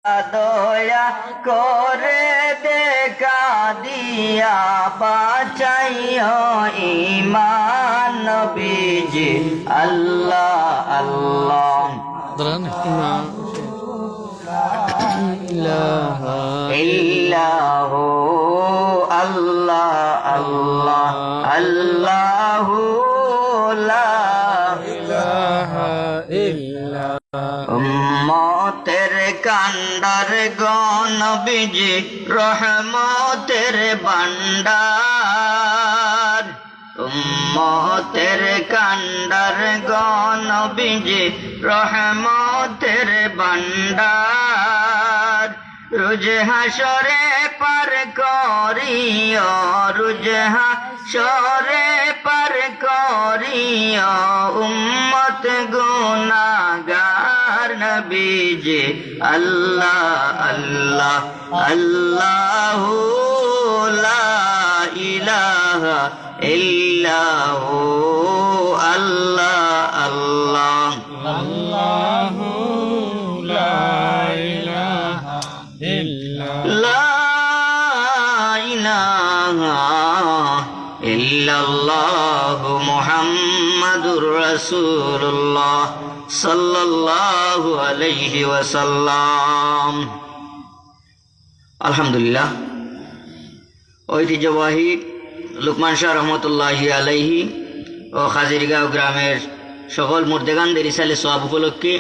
দয়া করে দেখা দিয়া বাঁচাইও ঈমান নবীজি আল্লাহ আল্লাহ ইল্লাহু আল্লাহ আল্লাহ আল্লাহু লা ইলাহা ইল্লা উম্মতের কান্ডার নবীজি রহমতের ভান্ডার উম্মতের কান্ডার নবীজি রহমতের ভান্ডার রোজ হাসরে পার করিও রোজ হাসরে পার করিও উম্মত গুনাহগার নবীজি আল্লাহ আল্লাহ আল্লাহু লা ইলাহা ইল্লাহু আল্লাহ আল্লাহ আল্লাহু লা ইলাহা লা ইলাহা ইল্লাল্লাহু মুহাম্মাদুর রাসূলুল্লাহ সাল্লাল্লাহু আলাইহি ওয়াসাল্লাম। আলহামদুলিল্লাহ, ঐতিহ্যবাহী লুকমান শাহ রহমতুল্লাহি আলাইহি ও খাজিরগাঁও গ্রামের সকল মুর্দেগানদের ইসালে সওয়াব উপলক্ষে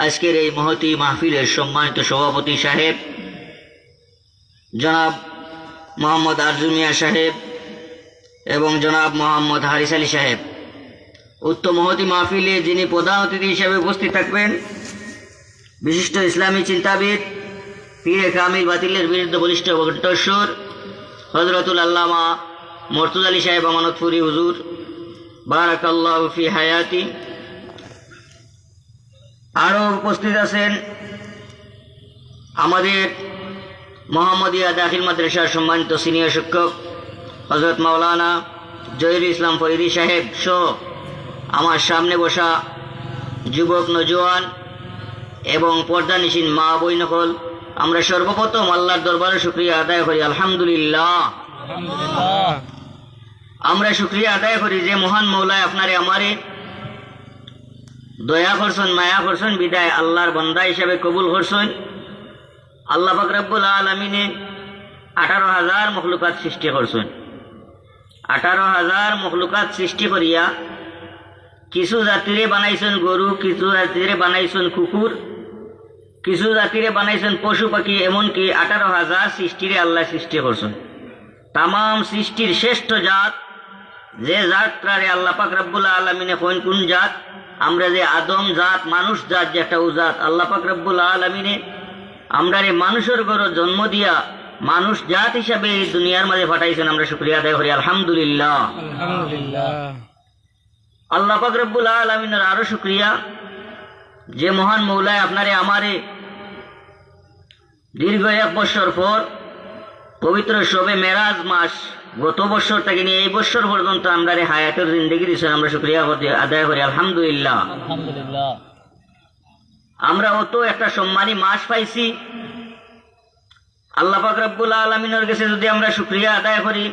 আজকের এই মহতী মাহফিলের সম্মানিত সভাপতি সাহেব জনাব মোহাম্মদ আরজু মিয়া সাহেব এবং জনাব মোহাম্মদ হারিস আলী সাহেব, উক্ত মহতী মাহফিলে যিনি প্রধান অতিথি হিসেবে উপস্থিত থাকবেন বিশিষ্ট ইসলামী চিন্তাবিদ পীরে কামিল বাতিলের বিরুদ্ধে বলিষ্ঠ কণ্ঠস্বর হযরতুল আল্লামা মর্তুজা আলী সাহেব আমানতপুরি হুজুর বারাকাল্লাহু ফি হায়াতি। আরও উপস্থিত আছেন আমাদের মোহাম্মদিয়া দাখিল মাদ্রাসার সম্মানিত সিনিয়র শিক্ষক হযরত মাওলানা জহিরুল ইসলাম ফরিদি সাহেব সহ আমার সামনে বসা যুবক নজওয়ান এবং পর্দানিশীন মা বই নকল, আমরা সর্বপ্রথম আল্লাহর দরবারে শুকরিয়া আদায় করি আলহামদুলিল্লাহ। আমরা শুকরিয়া আদায় করি যে মহান মৌলায় আপনারে আমারে দয়া করছেন, মায়া করছেন, বিদায় আল্লাহর বান্দা হিসাবে কবুল করছেন। আল্লাহ পাক রব্বুল আলামিনে 18,000 মখলুকাত সৃষ্টি করছেন। 18,000 মখলুকাত সৃষ্টি করিয়া কিছু জাতিরে বানাইছেন গরু, কিছু জাতিরে বানাইছেন কুকুর, কিছু জাতিরে বানাইছেন পশু পাখি, এমনকি 18,000 সৃষ্টিরে আল্লাহ সৃষ্টি করছেন। তাম সৃষ্টির শ্রেষ্ঠ জাত যে জাতটারে আল্লাহ পাক রব্বুল আলামিনে কোন জাত, আমরা যে আদম জাত মানুষ জাত যে একটা জাত, আল্লাহ পাক রব্বুল আলামিনে আমরা রে মানুষের ঘর জন্ম দিয়া মানুষ জাত হিসাবে এই দুনিয়ার মাঝে পাঠাইছেন। আমরা শুকরিয়া আদায় করি আলহামদুলিল্লাহ। আল্লাহ পাক রব্বুল আলামিনের আরো শুকরিয়া যে মহান মৌলায় আপনারে আমারে দীর্ঘ 1 বছর পর পবিত্র শবে মেরাজ মাস গত বছর থেকে নিয়ে এই বছর পর্যন্ত আমরা হায়াতের জিন্দেগি দিয়েছেন। আমরা শুকরিয়া আদায় করি আলহামদুলিল্লাহ। আমরা অত একটা সম্মানী মাস পাইছি। আল্লাহ পাক রব্বুল আলামিনের কাছে যদি আমরা শুকরিয়া আদায় করি,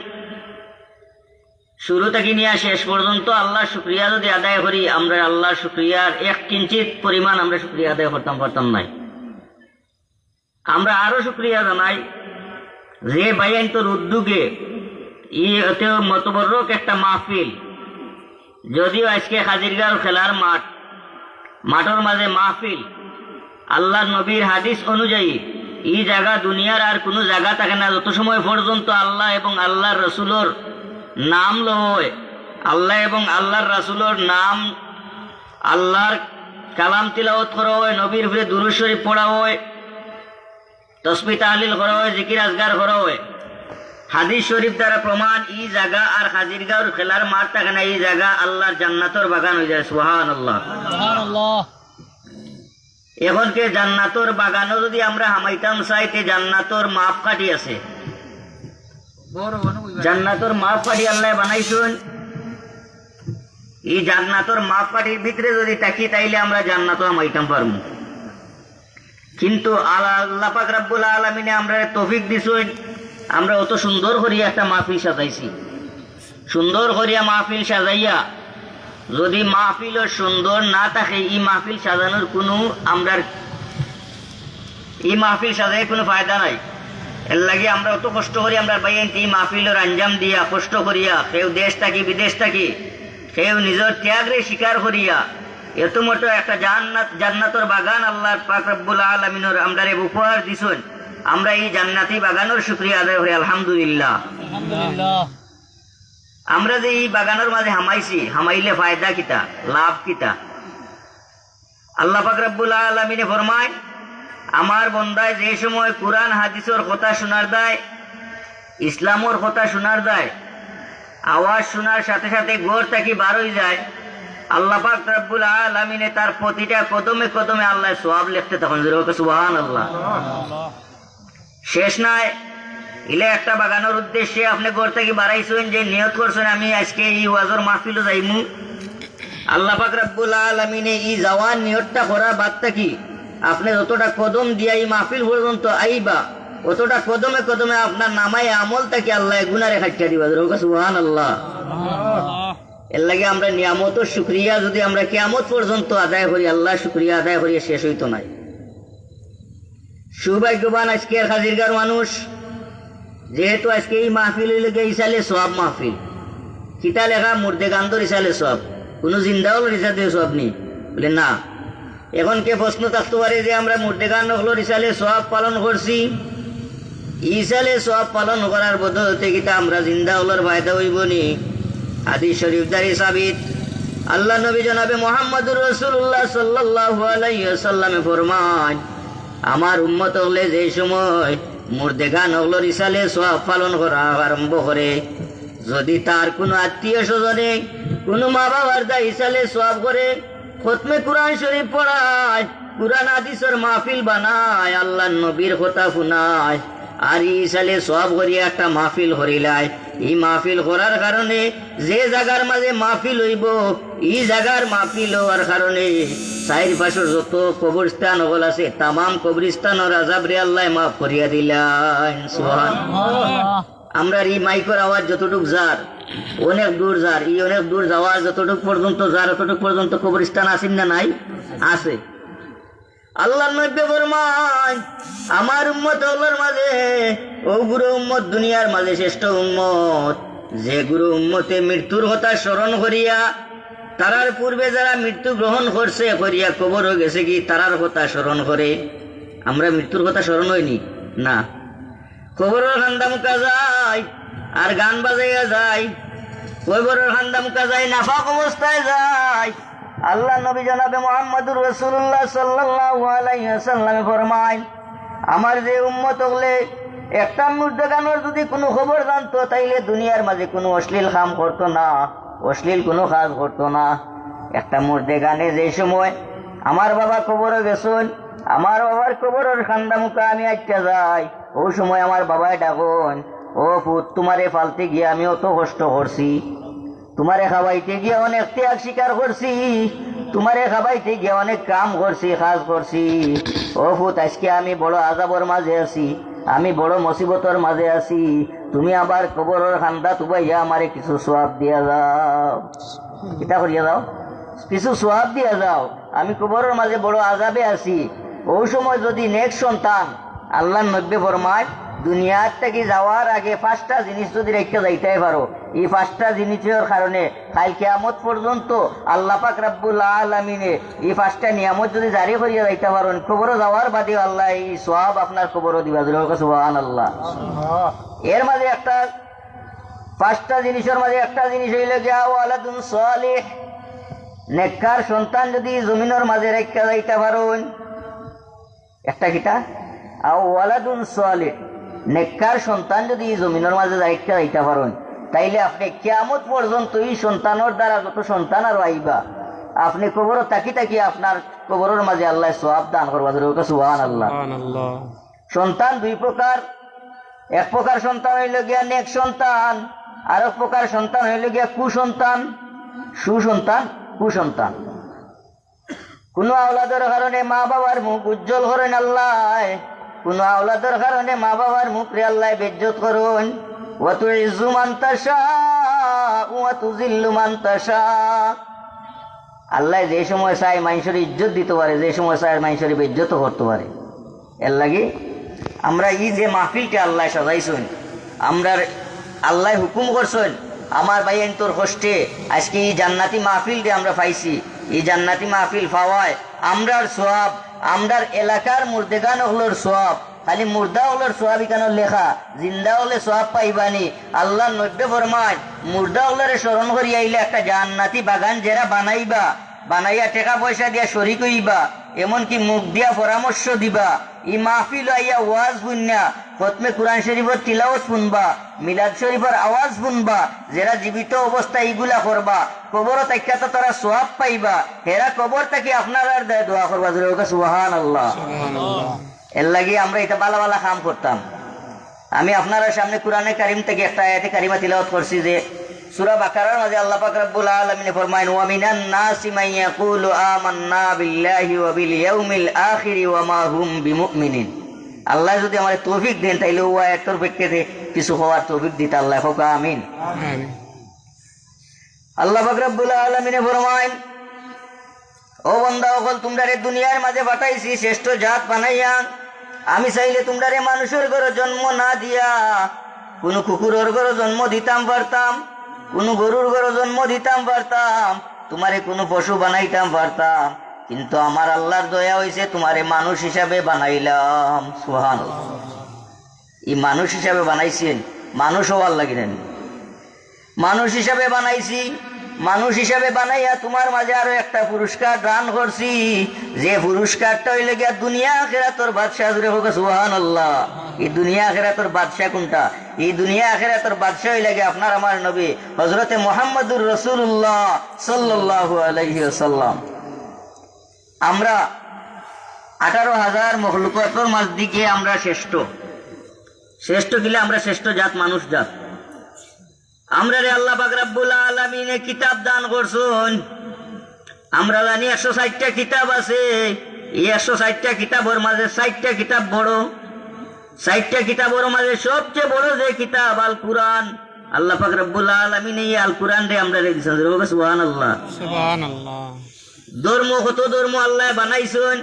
শুরু থেকে নিয়ে শেষ পর্যন্ত আল্লাহ শুকরিয়া যদি আদায় করি, আমরা আল্লাহ শুকরিয়ার 1 কিঞ্চিত পরিমাণ আমরা শুকরিয়া আদায় পারতাম নাই। আমরা আরো শুকরিয়া জানাই যে বাইন্তর উদ্যোগে এতে মতবরক একটা মাহফিল, যদিও আজকে খাজিরগাঁও খেলার মাঠের মাঝে মাহফিল, আল্লাহ নবীর হাদিস অনুযায়ী এই জায়গা দুনিয়ার আর কোনো জায়গা থাকে না যত সময় পর্যন্ত আল্লাহ এবং আল্লাহর রসুলোর নাম লয়, আল্লাহ এবং আল্লাহর রাসূলের নাম, আল্লাহর কালাম তিলাওয়াত করা হয়, নবীর উপরে দুরূদ শরীফ পড়া হয়, তাসবিহ তাহলিল করা হয়, জিকির আজগার করা হয়। হাদিস শরীফ দ্বারা প্রমাণ এই জায়গা আর খাজিরগাঁওর খেলার মাঠ থাকে না, এই জায়গা আল্লাহর জান্নাতের বাগান হয়ে যায়। সুবহানাল্লাহ। এখনকে জান্নাতের বাগানও যদি আমরা হামাইতাম চাইতে জান্নাতের মাপ কাটি আছে, জান্নাতের মাপ কাটি আল্লাহ বানাইছেন। এই জান্নাতের মাপ কাঠির ভিতরে যদি থাকি তাইলে আমরা জান্নাতও হামাইতাম পারবো। কিন্তু আল্লাহ পাক রব্বুল আলামিনে আমরা তৌফিক দিছেন, আমরা অত সুন্দর করিয়া একটা মাহফিল সাজাইছি। সুন্দর করিয়া মাহফিল সাজাইয়া যদি মাহফিল সুন্দর না থাকে, এই মাহফিল সাজানোর কোনো এই মাহফিল সাজাই কোনো ফায়দা নাই। এর লাগে আমরা অত কষ্ট করি, আমরা বাইন এই মাহফিলের আঞ্জাম দিয়া কষ্ট করিয়া, কেউ দেশ থাকি বিদেশ থাকি, কেউ নিজের ত্যাগরে স্বীকার করিয়া এত মতো একটা জান্নাতর বাগান আল্লাহর পাক রব্বুল আলামিনের আমরারে উপহার দিছেন। আমরা এই জান্নাতি বাগানের শুকরিয়া আদায় করি আলহামদুলিল্লাহ। আমরা যে এই বাগানের মাঝে হামাইছি, হামাইলে ফায়দা কিতা, লাভ কিতা? আল্লাহ পাক রব্বুল আলামিনে ফরমায়, আমার বন্দায় যে সময় কুরআন হাদিসের কথা শোনার দেয়, ইসলামের কথা শোনার দেয়, আওয়াজ শোনার সাথে সাথে ঘর থেকে বার হয়ে যায়, আল্লাহ পাক রব্বুল আলামিনে তার প্রতিটা কদমে কদমে আল্লাহ সওয়াব লিখতে তখন সুবহানাল্লাহ। শেষ নাই, ইলে একটা বাগানোর উদ্দেশ্যে আপনি ঘর থেকে বাড়াইছেন, যে নিয়ত করছেন আমি আজকে এই ওয়াজের মাহফিলে যাইমু, আল্লাহ পাক রব্বুল আলামিনে এই যাওয়ার নিয়তটা করা বাদটা কি আপনি যতটা কদম দিয়া এই মাহফিল পর্যন্ত আইবা, অতটা কদমে কদমে আপনার নামায় আমল থেকে আল্লাহ গুনারে খাটিয়ে দিবা। সুবহানাল্লাহ। এর লাগে আমরা নিয়ামত শুকরিয়া যদি আমরা কিয়ামত পর্যন্ত আদায় করি, আল্লাহ শুকরিয়া আদায় করিয়া শেষ হইতো নাই। সৌভাগ্যবান আজকের হাজিরগার মানুষ, যেহেতু আজকে এই মাহফিল লেগে ইসালে সব মাহফিল কিতা লেখা মুর্দে গান্ধর ইসালে সব, কোনো জিন্দাও রিসাতে সব নেই বলে না। এখন কে প্রশ্ন থাকতে পারে যে আমরা মুর্দে গান হলো ইসালে সব পালন করছি, ইসালে সব পালন করার বদলতে কিতা আমরা জিন্দা হলোর ফায়দা হইব নি? হাদিস শরীফ দ্বারা সাবিত, আল্লাহ নবী জনাবে মুহাম্মদুর রাসূলুল্লাহ সাল্লাল্লাহু আলাইহি ওয়াসাল্লামে ফরমান, আমার উম্মত হলে যে সময় মুর্দে গান হলো ইসালে সব পালন করা আরম্ভ করে, যদি তার কোনো আত্মীয় স্বজনে কোনো মা বাবার দা ইসালে সব করে, খতমে কুরআন শরীফ পড়ায়, কুরআন হাদিসের মাহফিল বানায়, আল্লাহ নবীর কথা শুনায়, আর ইসালে সব করিয়া একটা মাহফিল করিলায়, এই মাহফিল করার কারণে যে জায়গার মাঝে মাহফিল হইব, এই জায়গার মাহফিল হওয়ার কারণে চারিপাশের যত কবরস্থান হল আছে, তামাম কবরস্থানের আযাবরে আল্লাহ মাফ করিয়া দিলেন। সুবহানাল্লাহ। আমরা এই মাইকের আওয়াজ যতটুক যার অনেক দূর যার, এই অনেক দূর যাওয়ার যতটুক পর্যন্ত যার, অতটুক পর্যন্ত কবরস্থান আছেন না নাই? আছে। আল্লাহ নবী ফরমান, আমার উম্মত হলোর মাঝে ও গুরু উম্মত দুনিয়ার মাঝে শ্রেষ্ঠ উম্মত, যে গুরু উম্মতে মৃত্যুর কথা স্মরণ করিয়া, তারার পূর্বে যারা মৃত্যু গ্রহণ করছে করিয়া কবর হয়ে গেছে কি তারার কথা স্মরণ করে। আমরা মৃত্যুর কথা স্মরণ হয়নি না, কবরের খান্দা মুখা যায় আর গান বাজাইয়া যায়, কবরের খান্দা মুখা যায়, নাফাক অবস্থায় যায়। আল্লাহ নবী জনাবে মুহাম্মদুর রাসূলুল্লাহ সাল্লাল্লাহু আলাইহি ওয়াসাল্লাম ফরমায়, আমার যে উম্মত হলে একটা মুর্দে গানের যদি কোনো খবর জানতো, তাইলে দুনিয়ার মাঝে কোনো অশ্লীল কাম করতো না, অশ্লীল কোনো কাজ করতো না। একটা মুর্দে গানে যে সময় আমার বাবা কবরে গেছেন, আমার বাবার কবরের খান্দা মুখা আমি আটটা যাই, ও সময় আমার বাবাই ডাকুন, ও পুত তোমারে ফালতে গিয়ে আমি অত কষ্ট করছি, তোমারে খাওয়াইতে গিয়ে অনেক ত্যাগ স্বীকার করছি, তোমারে খাওয়াইতে গিয়ে অনেক কাম করছি, কাজ করছি, ও পুত আজকে আমি বড় আযাবর মাঝে আছি, আমি বড় মুসিবতর মাঝে আছি, তুমি আবার কবরের খান্দা তুবাইয়া আমারে কিছু সওয়াব দিয়া যাও। কিতা করিয়া যাও? কিছু সওয়াব দিয়া যাও, আমি কবরের মাঝে বড় আযাবে আছি। ওই সময় যদি নেক্সট সন্তান, আল্লাহ নবী ফরমায়, দুনিয়ার থেকে যাওয়ার আগে 5টা জিনিস যদি রেখে যাইতে পারো, এই 5টা জিনিসের কারণে কাল কিয়ামত পর্যন্ত আল্লাহ পাক রব্বুল আলামিনে এই 5টা নিয়ামত যদি জারি করিয়া যাইতে পারো, কবর যাওয়ার বাদে আল্লাহ এই সওয়াব আপনার কবরও দিবা। সুবহানাল্লাহ। এর মাঝে একটা 5টা জিনিসের মাঝে একটা জিনিস হইল গিয়া ওয়ালাদুন সালিহ, নেককার সন্তান যদি জমিনের মাঝে রেখে যাইতে পারো, একটা কিটা আও ওয়ালাদুন সালিহ, নেককার সন্তান যদি জমিনের মাঝে রেখে যাইতে পারেন, তাইলে আপনি কিয়ামত পর্যন্ত এই সন্তানের দ্বারা যত সন্তান আর আইবা, আপনি কবর তাকি তাকি আপনার কবরের মাঝে আল্লাহ সওয়াব দান করবা। সুবহানাল্লাহ। সন্তান দুই প্রকার, এক প্রকার সন্তান হইল গিয়া নেক সন্তান, আর এক প্রকার সন্তান হইল গিয়া কুসন্তান। সুসন্তান, কুসন্তান। কোনো আওলাদের কারণে মা বাবার মুখ উজ্জ্বল করেন আল্লাহ, কোনো আওলাদের কারণে মা বাবার মুখ রে আল্লাহ বেজ্জত করুন। ওয়া তুইজ্জু মান তাশা ওয়া তুযিল্লু মান তাশা। আল্লাহ যে সময় চায় মানুষের ইজ্জত দিতে পারে, যে সময় চায় মানুষের বেজ্জত করতে পারে। এর লাগে আমরা এই যে মাহফিলটা আল্লাহ সাজাইছেন, আমরা আল্লাহ হুকুম করছেন আমার ভাই তোর কষ্টে আজকে এই জান্নাতি মাহফিল দিয়ে আমরা পাইছি। এই জান্নাতি মাহফিল পাওয়ায় আমরার সোয়াব, আমরার এলাকার মুর্দেগান হলোর সোয়াব, খালি মুর্দা হলোর সোয়াব এখানে লেখা, জিন্দা হলে সোয়াব পাইবানি। আল্লাহ নব্বে ফরমায় মুর্দা হলের স্মরণ করি আইলে একটা জান্নাতি বাগান যারা বানাইবা, বানাইয়া টাকা পয়সা দিয়া শরিক হইবা, এমনকি মুখ দিয়া পরামর্শ দিবা। ই মাহফিল আইয়া ওয়াজ শুননা, খতমে কুরআন শরীফের তিলাওয়াত শুনবা, মিলাদ শরীফের আওয়াজ শুনবা। যারা জীবিত অবস্থা এইগুলা করবা, কবর তাকিয়া তো তারা সোয়াব পাইবা। হেরা কবর তাকি আপনার আর দোয়া করবা, সুবহানাল্লাহ। এর লাগি আমরা এটা বালা বালা কাম করতাম। আমি আপনার সামনে কুরআনে কারিম থেকে একটা আয়াতে কারিমা তিলাওয়াত করছি যে সূরা বাকারার মাঝে আল্লাহ পাক রব্বুল আলামিন ফরমায়েন ওয়া মিনান নাসি মান ইয়াকুলু আমান্না বিল্লাহি ওয়া বিল ইয়াউমিল আখির ওয়া মা হুম বিমুমিনিন। আল্লাহ যদি আমাদের তৌফিক দেন তাইলে ও আয়াতের প্রেক্ষিতে কিছু হওয়ার তৌফিক দিতে আল্লাহ হোক আমিন। আল্লাহ পাক রব্বুল আলামিন ফরমায়েন ও বান্দা সকল তোমরা রে দুনিয়ার মাঝে পাঠাইছি শ্রেষ্ঠ জাত বানাইয়া। আমি চাইলে তোমরা রে মানুষের ঘরে জন্ম না দিয়া কোনো কুকুরের ঘরে জন্ম দিতাম পারতাম, কোনো গরুর ঘরে জন্ম দিতাম পারতাম, তোমারে কোনো পশু বানাইতাম পারতাম, কিন্তু আমার আল্লাহর দয়া হয়েছে তোমারে মানুষ হিসাবে বানাইলাম। সুবহানাল্লাহ। এই মানুষ হিসাবে বানাইছেন, মানুষ হওয়ার লাগিলেন, মানুষ হিসাবে বানাইছি। মানুষ হিসাবে বানাইয়া তোমার মাঝে আরো একটা পুরস্কার দান করছি, যে পুরস্কারটা হইলে গিয়া দুনিয়া আখিরাতের বাদশাহ। জুড়ে হোক সুবহানাল্লাহ। এই দুনিয়া আখিরাতের বাদশাহ কোনটা? এই দুনিয়া আখিরাতের বাদশাহ হইলে গিয়া আপনার আমার নবী হযরতে মুহাম্মদুর রাসূলুল্লাহ সাল্লাল্লাহু আলাইহি ওয়াসাল্লাম। আমরা 18,000 মখলুকাতের মাঝ দিকে আমরা শ্রেষ্ঠ। শ্রেষ্ঠ কিলে আমরা শ্রেষ্ঠ জাত, মানুষ জাত। আমরা রে আল্লাহ পাক রব্বুল আলামিনে কিতাব দান করছেন। আমরা জানি 160টা কিতাব আছে। এই 160টা কিতাবের মাঝে 60টা কিতাব বড়। 60টা কিতাবের মাঝে সবচেয়ে বড় যে কিতাব আল কুরআন। আল্লাহ পাক রব্বুল আলামিন এই আল কুরআন রে আমরা রে দিছেন। সুবহানাল্লাহ, সুবহানাল্লাহ। ধর্ম কত ধর্ম আল্লাহ বানাইছেন।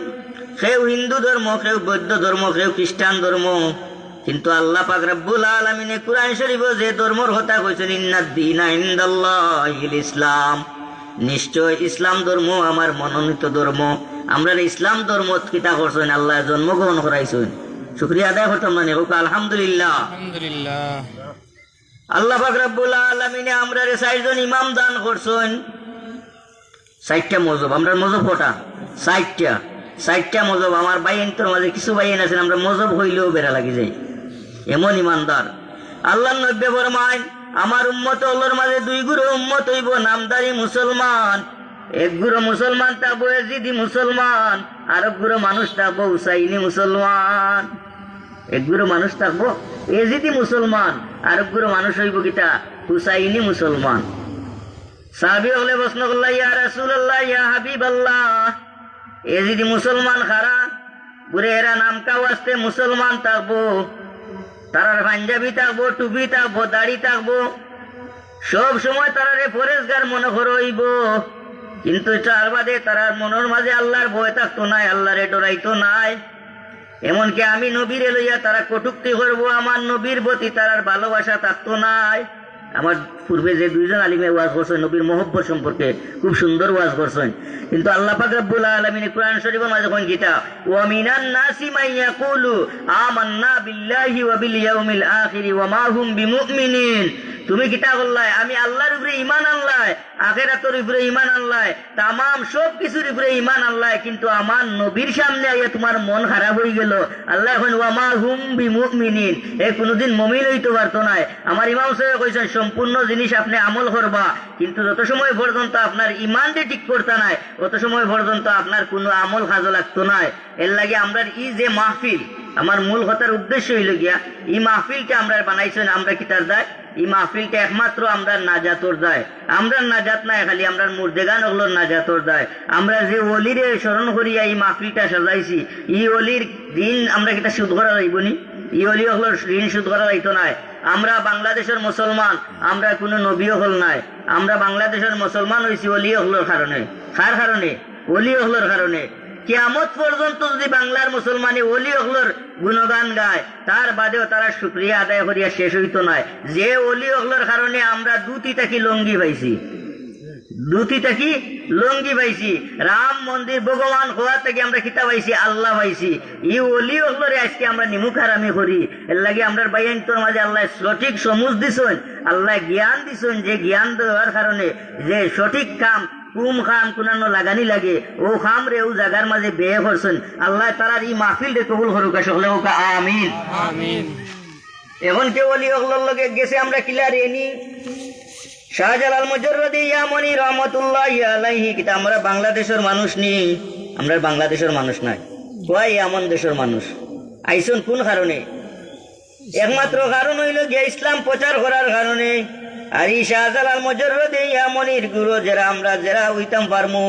কেউ হিন্দু ধর্ম, কেউ বৌদ্ধ ধর্ম, কেউ খ্রিস্টান ধর্ম, কিন্তু আল্লাহ পাক রব্বুল আলামিনে কুরআন শরীফে যে ধর্মের কথা কইছেন ইন্নাদ-দীনা ইনদাল্লাহিল ইসলাম, নিশ্চয় ইসলাম ধর্ম আমার মনোনীত ধর্ম। আমরা ইসলাম ধর্ম কিতা করছেন, আল্লাহ জন্মগ্রহণ করাইছেন। শুকরিয়া আদায় করতাম না হোক আলহামদুলিল্লাহ, আলহামদুলিল্লাহ। আল্লাহ পাক রব্বুল আলামিনে আমরা 4 জন ইমাম দান করছেন। 60টা মযহব, আমরা মযহব কটা? 60টা মযহব। আমার বাইনটোর মাঝে কিছু বাইন আছেন আমরা মযহব হইলেও বেড়া লাগি যাই, এমন ইমানদার। আল্লাহ নবী ফরমায় আমার উম্মত হলোর মাঝে 2 গুরু উম্মত হইব, নামদারি মুসলমান। 1 গুরু মুসলমান থাকবো এজিদি মুসলমান, আর 1 গুরু মানুষ থাকবো হুসাইনি মুসলমান। 1 গুরু মানুষ থাকবো এজিদি মুসলমান, আর 1 গুরু মানুষ হইব কিতা? হুসাইনি মুসলমান। সাহাবী হলে প্রশ্ন করল ইয়া রাসূলুল্লাহ ইয়া হাবিবাল্লাহ, এজিদি মুসলমান খারা বুড়ে এরা নাম কাও আসতে মুসলমান থাকবো, তারার পাঞ্জাবি থাকবো, টুপি থাকবো, দাড়ি থাকবো, সব সময় তারারে পরেশগার মনে করইব, কিন্তু তার বাদে তারার মনের মাঝে আল্লাহর ভয় থাকতো নাই, আল্লাহরে ডরাইতো নাই। এমনকি আমি নবীরে লইয়া তারা কটুক্তি করবো, আমার নবীর প্রতি তারার ভালোবাসা থাকতো নাই। আমার পূর্বে যে 2 জন আলিমে ওয়াজ করছেন নবীর মহব্বত সম্পর্কে, খুব সুন্দর ওয়াজ করছেন, কিন্তু আল্লাহ পাক রব্বুল আলামিন কুরআন শরীফের মাঝে কোন কিতা ওয়া মিনান নাসি মান ইয়াকুলু আমান্না বিল্লাহি ওয়া বিল ইয়াউমিল আখির ওয়া মা হুম বিমুমিনিন। তুমি কিতা বললাই? আমি আল্লাহর উপরে ঈমান আনলাই, আখিরাতের উপরে ঈমান আনলাই, তাম সব কিছুর উপরে ঈমান আনলাই, কিন্তু আমার নবীর সামনে আইয়া তোমার মন খারাপ হয়ে গেল। আল্লাহ এখন ওয়া মা হুম বিমুমিনিন, এ কোনদিন মুমিন হইতে পারতো না। আমার ইমাম সাহেব কইছেন সম্পূর্ণ জিনিস আপনি আমল করবা, কিন্তু যত সময় পর্যন্ত আপনার ঈমানটা ঠিক করতে নাই তত সময় পর্যন্ত আপনার কোনো আমল কাজে লাগতো না। এর লাগে আমরা এই যে মাহফিল, আমার মূল কথার উদ্দেশ্য হইল গিয়া এই মাহফিলটা আমরা বানাইছেন আমরা কিতার দায় এই মাহফিলটা একমাত্র আমরা নাজাতর দায় আমরা নাজাত নাই খালি আমরা মুর্দেগান ওগুলোর নাজাতর দায় আমরা যে অলিরে স্মরণ করিয়া এই মাহফিলটা সাজাইছি এই অলির দিন আমরা কিতা সুদ করা যাইবনি এই অলি ওগুলোর ঋণ সুদ করা যাইতো নাই আমরা বাংলাদেশের মুসলমান আমরা কোনো নবীও হল নাই আমরা বাংলাদেশের মুসলমান হয়েছি অলি ওগুলোর কারণে কার কারণে অলি ওগুলোর কারণে কিয়ামত পর্যন্ত যদি বাংলার মুসলমানে অলি ওগুলোর গুণগান গায় তার বাদেও তারা শুকরিয়া আদায় করিয়া শেষ হইতো নয় যে অলি ওগুলোর কারণে আমরা দুটি থাকি লঙ্গি পাইছি রাম মন্দির ভগবান হওয়া থেকে আমরা কিতা পাইছি আল্লাহ পাইছি ই অলি ওগুলোরে আজকে আমরা নিমুখ হারামি করি এর লাগে আমরা বাইন্তর মাঝে আল্লাহ সঠিক সমুজ দিছেন আল্লাহ জ্ঞান দিছেন যে জ্ঞান দেওয়ার কারণে যে সঠিক কাম কুম খাম কুনানো লাগানি লাগে ও খাম রে ও জায়গার মাঝে বেয়ে করছেন আল্লাহ তারার এই মাহফিল রে কবুল করুক সকলে ওকা আমিন আমিন এখন কেউ অলি ওগুলোর লগে গেছে আমরা কিলার এনি শাহজালাল মুজাররদি ইয়ামানি রহমাতুল্লাহি আলাইহি কিতা আমরা বাংলাদেশের মানুষ নি আমরা বাংলাদেশের মানুষ নাই কয় এমন দেশের মানুষ আইসন কোন কারণে একমাত্র কারণ হইল গিয়া ইসলাম প্রচার করার কারণে আর এই শাহজালাল মুজাররদি ইয়ামানির গুরু যারা হইতাম পারমু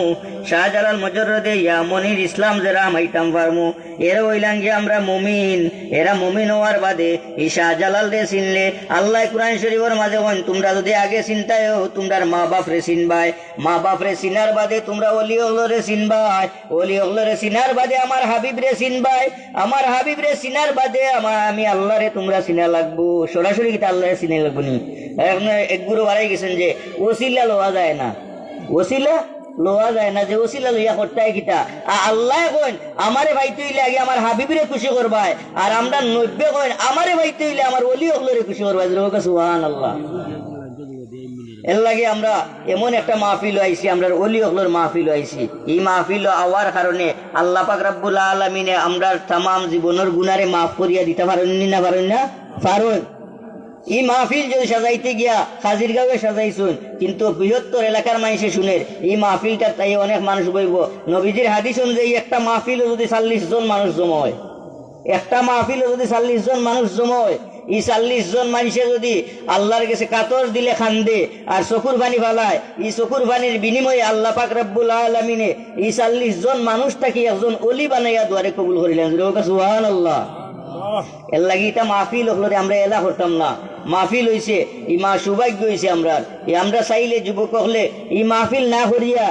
শাহজালাল মুজাররদি ইয়ামানির ইসলাম যারা মাইতাম পারমু এরা হইলাম যে আমরা মুমিন এরা মুমিন হওয়ার বাদে এই শাহজালাল রে চিনলে আল্লাহ কুরআন শরীফের মাঝে হন তোমরা যদি আগে চিন্তায় তোমরা মা বাপ রে চিনবাই মা বাপ রে চিনার বাদে তোমরা অলি ওগুলোরে চিনবাই অলি ওগুলোরে চিনার বাদে আমার হাবিব রে চিনবাই আমার হাবিব রে চিনার বাদে আমি আল্লাহ রে তোমরা চিনা লাগবো সরাসরি কিতা আল্লাহ রে চিনে লাগবো নি এক গুরু বাড়াই গেছেন যে ওসিলা লওয়া যায় না ওসিলা লোয়া যায় না যে ওসিলা লইয়া করতে কিতা আল্লাহ কইন আমারে ভাইতে হইলে আগে আমার হাবিবরে খুশি করবাই আর আমরা 90 কইন আমারে ভাইতে হইলে আমার ওলি ওগুলোরে খুশি করবাই সুবহানাল্লাহ এর লাগে আমরা এমন একটা মাহফিল আইছি আমরা ওলি ওগুলোর মাহফিল আইছি এই মাহফিল আওয়ার কারণে আল্লাহ পাক রব্বুল আলামিনে আমরা तमाम জীবনের গুনারে মাফ করিয়া দিতে পারেন না পারেন এই মাহফিল যদি সাজাইতে গিয়া খাজিরগাঁওয়ে সাজাইছুন কিন্তু বৃহত্তর এলাকার মানুষে শুনে এই মাহফিলটা তাই অনেক মানুষ বইব নবীজির হাদিস অনুযায়ী একটা মাহফিলও যদি 40 জন মানুষ জমা হয় একটা মাহফিলও যদি 40 জন মানুষ জমা হয় এই 40 জন মানুষে যদি আল্লাহর কাছে কাতর দিলে খান্দে আর চকুর পানি ফালায় এই চকুর পানির বিনিময়ে আল্লাহ পাক রব্বুল আলামিনে এই 40 জন মানুষটাকে একজন অলি বানাইয়া দুয়ারে কবুল করিলেন সুবহানাল্লাহ এর লাগি এটা মাহফিল হলে আমরা এলা করতাম না মাহফিল হইছে এই মা সৌভাগ্য হইছে আমরা চাইলে যুবক হলে এই মাহফিল না করিয়া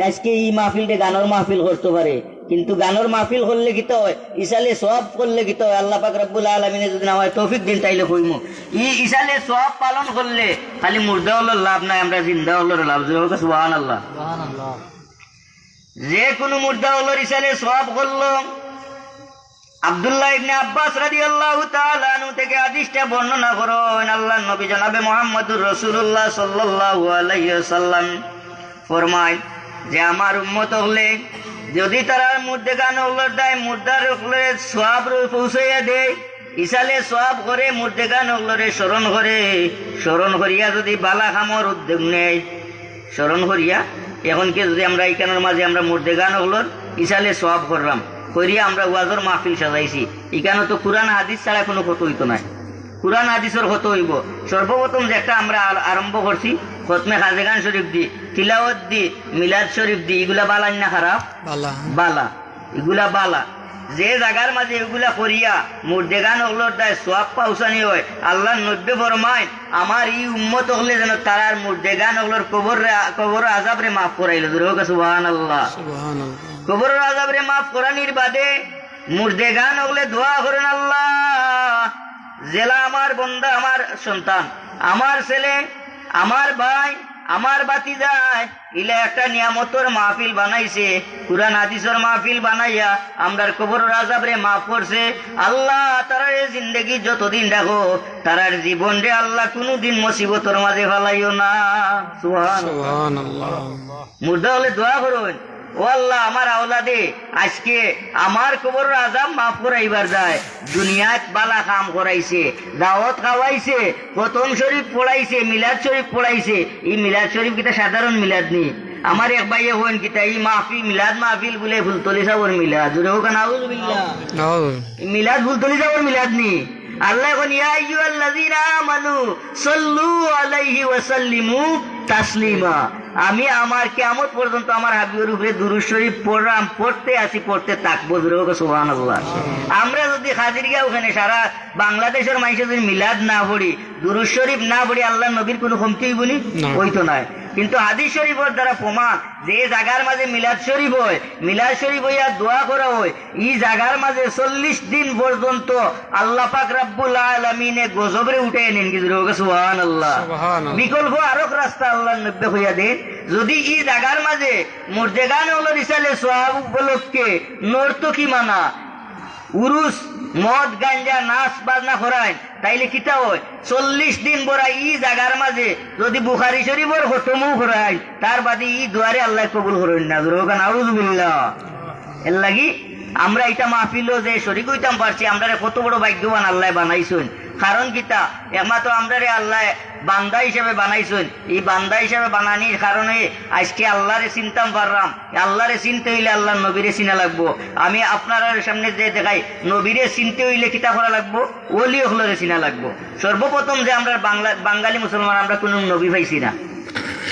আজকে এই মাহফিলটা গানের মাহফিল করতে পারে কিন্তু গানের মাহফিল করলে কি হয় ইসালে সওয়াব করলে কি হয় আল্লাহ পাক রব্বুল আলামিনে যদি আমায় তৌফিক দিন তাইলে কইমু ইসালে সওয়াব পালন করলে খালি মুর্দা হলোর লাভ নাই আমরা জিন্দা হলোর লাভ সুবহানাল্লাহ যে কোনো মুর্দা হলোর ইসালে সওয়াব করলো আব্দুল্লাহ ইবনে আব্বাস রাদিয়াল্লাহু তাআলা আনহু থেকে হাদিসটা বর্ণনা করেন আল্লাহর নবী জনাবে মুহাম্মদুর রাসূলুল্লাহ সাল্লাল্লাহু আলাইহি ওয়াসাল্লাম ফরমায় যে আমার উম্মত হলে যদি তারা মুর্দেগান ওগুলোর দেয় মুর্দার ওগুলোর সওয়াব পৌঁছাইয়া দেয় ইসালে সওয়াব করে মুর্দেগান ওগুলোরে স্মরণ করিয়া যদি বালা খামর উদ্যোগ নেয় স্মরণ করিয়া এখন কি যদি আমরা এইখানের মাঝে আমরা মুর্দেগান ওগুলোর ইসালে সওয়াব করলাম করিয়া আমরা ওয়াজর মাহফিল সাজাইছি এখানে তো কুরআন হাদিস ছাড়া কোনো কত হইতো না কুরআন হাদিসের কত হইব সর্বপ্রথম যে একটা আমরা আরম্ভ করছি খতমে খাজেগান শরীফ দি তিলাওয়াত দি মিলাদ শরীফ দি এগুলা বালা না খারাপ বালা এগুলা বালা যে জায়গার মাঝে এগুলা করিয়া মুর্দেগান ওগুলোর দায় সওয়াব পাউসানি হয় আল্লাহ 90 ফরমায় আমার এই উম্মত হলে যেন তারার মুর্দেগান ওগুলোর কবর আযাবরে মাফ করাইলো সুবহানাল্লাহ কবরের আযাবরে মাফ করানির বাদে মুর্দেগান ওগুলো দোয়া করেন আল্লাহ জেলা আমার বন্দা আমার সন্তান আমার ছেলে আমার ভাই আমার বাতিজায় ইলা একটা নিয়ামতর মাহফিল বানাইছে কুরআন হাদিসের মাহফিল বানাইয়া আমরার কবরের আযাবরে মাফ করছে আল্লাহ তারার জিন্দেগি যতদিন রাখো তারার জীবন রে আল্লাহ কোনদিন মুসিবতের মাঝে ফেলাইও না সুবহানাল্লাহ মুর্দা হলে দোয়া করুন ও আল্লাহ আমার আওলাদে আজকে আমার কবরের আযাব মাফ করাইবার যায় দুনিয়াত বালা কাম করাইছে দাওয়াত খাওয়াইছে প্রথম শরীফ পড়াইছে মিলাদ শরীফ পড়াইছে এই মিলাদ শরীফ কিটা সাধারণ মিলাদ নি আমার এক ভাইয়ে হন কিতা এই মাহফিল মিলাদ মাহফিল বলে ফুলতলি সাবর মিলাদ জোরে হোক না আউযুবিল্লাহ মিলাদ ফুলতলি সাবর মিলাদ নি আল্লাহ এখন ইয়া আইয়ুহাল্লাযীনা আমানু সাল্লু আলাইহি ওয়া সাল্লিমু তাসলিমা আমি আমার কিয়ামত পর্যন্ত আমার হাবিবের উপরে দুরূদ শরীফ পড়তে আসি পড়তে থাকবো জোরে হোক সুবহানাল্লাহ। আমরা যদি হাজিরিয়া ওখানে সারা বাংলাদেশের মানুষ যদি মিলাদ না পড়ি দুরূদ শরীফ না পড়ি আল্লাহর নবীর কোনো কমতি হইব নি? হইতো না। কিন্তু হাদিস শরীফের দ্বারা প্রমাণ যে জায়গার মাঝে মিলাদ শরীফ হয় মিলাদ শরীফ হইয়া দোয়া করা হয় এই জায়গার মাঝে 40 দিন পর্যন্ত আল্লাহ পাক রব্বুল আলামিনে গজবরে উঠে নেন কি জোরে সুবহানাল্লাহ। বিকল্প আরো রাস্তা আল্লাহর নবী হইয়া দেন যদি এই জায়গার মাঝে মুর্দেগান হলো রিসালে সওয়াব উপলক্ষে নর্তকী মানা উরুস মদ গাঞ্জা নাচ বাজনা করায় তাইলে কিতা হয় 40 দিন বড়া ই জায়গার মাঝে যদি বুখারী শরীফের খতমও করায় তার বাদে ই দুয়ারে আল্লাহ কবুল করেন না জোরে হোক আউযুবিল্লাহ। এর লাগি আমরা এটা মাহফিলও যে শরীক হইতাম পারছি আমরা কত বড় ভাগ্যবান আল্লাহ বানাইছেন। কারণ কিতা একমাত্র আমরা আল্লাহ বান্দা হিসেবে বানাইছেন এই বান্দা হিসেবে বানানির কারণে আজকে আল্লাহরে চিনতাম পারলাম। আল্লাহরে চিনতে হইলে আল্লাহর নবীরে চিনা লাগবো। আমি আপনার সামনে যে দেখাই নবীরে চিনতে হইলে কিতা করা লাগবো ওলি হলরে চিনা লাগবো। সর্বপ্রথম যে আমরা বাঙালি মুসলমান আমরা কোনো নবী পাইছি না।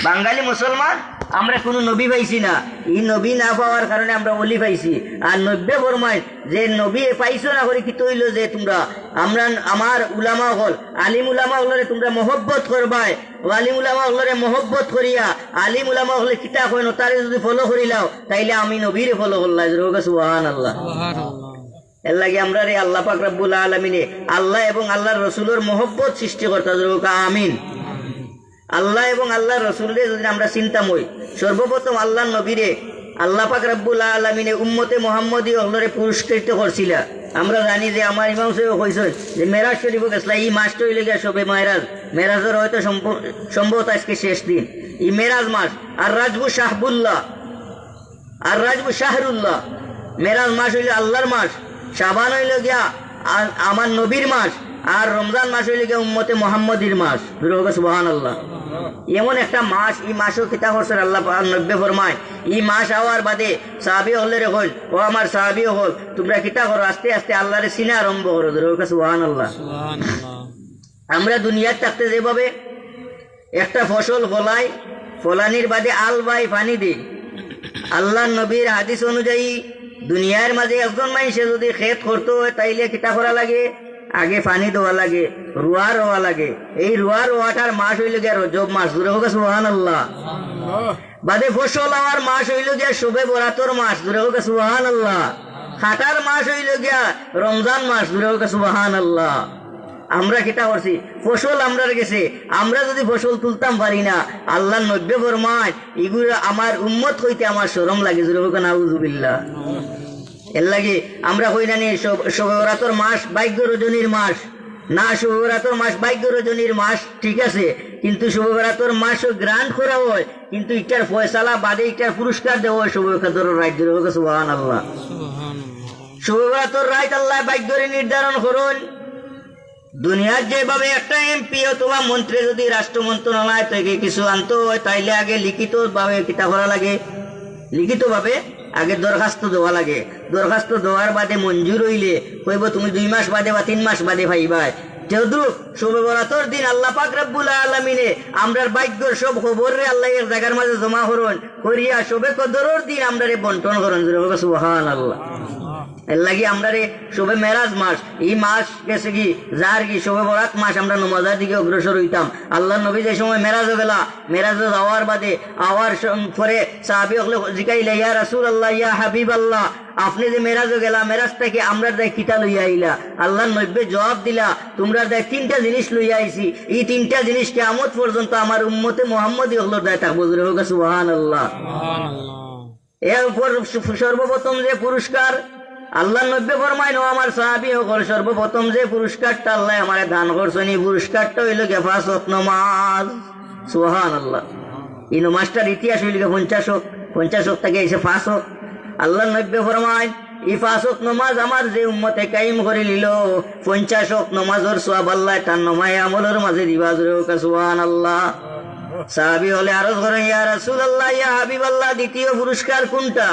বাঙালি মুসলমান আমরা কোনো নবী পাইছি না। এই নবী না পাওয়ার কারণে আমরা ওলি পাইছি। আর নব্বে ফরমায় যে নবী পাইছো না করে কি তৈল যে তোমরা আমরা আমার উলামা হল আলিম উলামা হলরে তোমরা মহব্বত করবাই আলিম উলামা হলরে মহব্বত করিয়া আলিম উলামা হলে কিতা কইনো তারে যদি ফলো করিলাও তাইলে আমি নবীরে ফলো করলাই জোরে সুবহানাল্লাহ। এর লাগে আমরা রে আল্লাহ পাক রব্বুল আলামিনে আল্লাহ এবং আল্লাহর রাসূলের মহব্বত সৃষ্টি করতে জোরে আমিন। আল্লাহ এবং আল্লাহর রাসূলকে যদি আমরা চিন্তা হই সর্বপ্রথম আল্লাহর নবীরে আল্লাহ পাক রব্বুল আলামিনে উম্মতে মুহাম্মদী হলরে পুরস্কৃত করছিল। আমরা জানি যে আমার ইমাম সাহেব কইছেন যে মেরাজ শরীফ গেছলা এই মাসটা হইলে গিয়া সবে মেরাজের হয়তো সম্ভবত আজকে শেষ দিন এই মেরাজ মাস। আর রাজবু শাহবুল্লাহ আর রাজবু শাহরুল্লাহ মেরাজ মাস হইলে আল্লাহর মাস, শাবান হইল গিয়া আমার নবীর মাস, আর রমজান মাস হইলে গিয়া উম্মতে মুহাম্মদীর মাস সুবহানাল্লাহ। এমন একটা মাস এই মাসও কিতা করছেন আল্লাহ নব্বে ফরমায় এই মাস হওয়ার বাদে সাহাবী হলে রে হল ও আমার সাহাবী হল তোমরা কিতা করো আস্তে আস্তে আল্লাহরে চিনা আরম্ভ করো সুবহানাল্লাহ। আমরা দুনিয়ার থাকতে যেভাবে একটা ফসল ফলানির বাদে আল বাই পানি দিই আল্লাহ নবীর হাদিস অনুযায়ী দুনিয়ার মাঝে একজন মানুষে যদি খেত করতে হয় তাইলে কিতা করা লাগে আগে পানি দেওয়া লাগে রোয়া লাগে। এই রোয়াটার মাস হইল গিয়া রজব মাস জোরে হোক সুবহানাল্লাহ। বাদে ফসল হওয়ার মাস হইল গিয়া শবে বরাতর মাস জোরে হোক সুবহানাল্লাহ। খাটার মাস হইল গিয়া রমজান মাস জোরে হোক সুবহানাল্লাহ। আমরা কিতা করছি ফসল আমরা গেছে আমরা যদি ফসল তুলতাম পারি না আল্লাহ নব্বে ফরমায় এগুলো আমার উম্মত হইতে আমার শরম লাগে জোরে হোক নাউযুবিল্লাহ। এর লাগে আমরা কই জানি শবে বরাতর মাস ভাগ্য রজনীর মাস না শবে বরাতর মাস ভাগ্য রজনীর মাস ঠিক আছে, কিন্তু শবে বরাতর মাসও গ্রান্ট করা হয় কিন্তু ইটার ফয়সালা বাদে ইটার পুরস্কার দেওয়া হয় শবে বরাতর রাত হোক সুবহানাল্লাহ। শবে বরাতর রাত আল্লাহ ভাগ্যরে নির্ধারণ করুন। দুনিয়ার যেভাবে একটা এমপি অথবা মন্ত্রী যদি রাষ্ট্র মন্ত্রণালয় থেকে কিছু আনতে হয় তাইলে আগে লিখিত ভাবে কিতা করা লাগে লিখিত ভাবে আগে দরখাস্ত দেওয়া লাগে। দরখাস্ত দেওয়ার বাদে মঞ্জুর হইলে কইব তুমি 2 মাস বাদে বা 3 মাস বাদে পাইবাই। যেহেতু শবে বরাতর দিন আল্লাহ পাক রব্বুল আলামিনে আমরার ভাগ্যর সব খবর রে আল্লাহ এর জায়গার মাঝে জমা করুন করিয়া শবে কদরের দিন আমরা রে বন্টন করুন সুবহানাল্লাহ। এর লাগি আমরা রে শবে মেরাজ মাস এই মাস গেছে কি যার কি শবে বরাত মাস আমরা নামাজের দিকে অগ্রসর হইতাম। আল্লাহ নবী যে সময় মেরাজ গেলা মেরাজ যাওয়ার বাদে আওয়ার পরে সাহাবী হলে জিগাইলা ইয়া রাসূলুল্লাহ ইয়া হাবিবাল্লাহ আপনি যে মেরাজ গেলা মেরাজ থেকে আমরা দেয় কিতা লইয়া আইলা? আল্লাহ নবী জবাব দিলা তোমরা দেয় 3টা জিনিস লইয়া আইছি এই 3টা জিনিস কিয়ামত পর্যন্ত আমার উম্মতে মুহাম্মদী হলো দেয় থাকবো সুবহানাল্লাহ। এরপর সর্বপ্রথম যে পুরস্কার আল্লাহ নব্বে ফরমায় নো আমার সাহাবী হল সর্বপ্রথম যে পুরস্কারটা আল্লাহ আমার দান করছেন এই পুরস্কারটা হইল গিয়ে 5 ওয়াক্ত নামাজ সুবহানাল্লাহ। এই নামাজটার ইতিহাস হইল গিয়ে 50 ওয়াক্ত থেকে এসে 5 ওয়াক্ত। আল্লাহ নব্বে ফরমায় এই 5 ওয়াক্ত নামাজ আমার যে উম্মতে কায়েম করে নিল 50 ওয়াক্ত নামাজের সওয়াব আল্লাহ তার নামায়ে আমলের মাঝে দিবা সুবহানাল্লাহ। সাহাবী হলে আরজ করেন, ইয়া রাসূলুল্লাহ, ইয়া হাবিবাল্লাহ, দ্বিতীয় পুরস্কার কোনটা?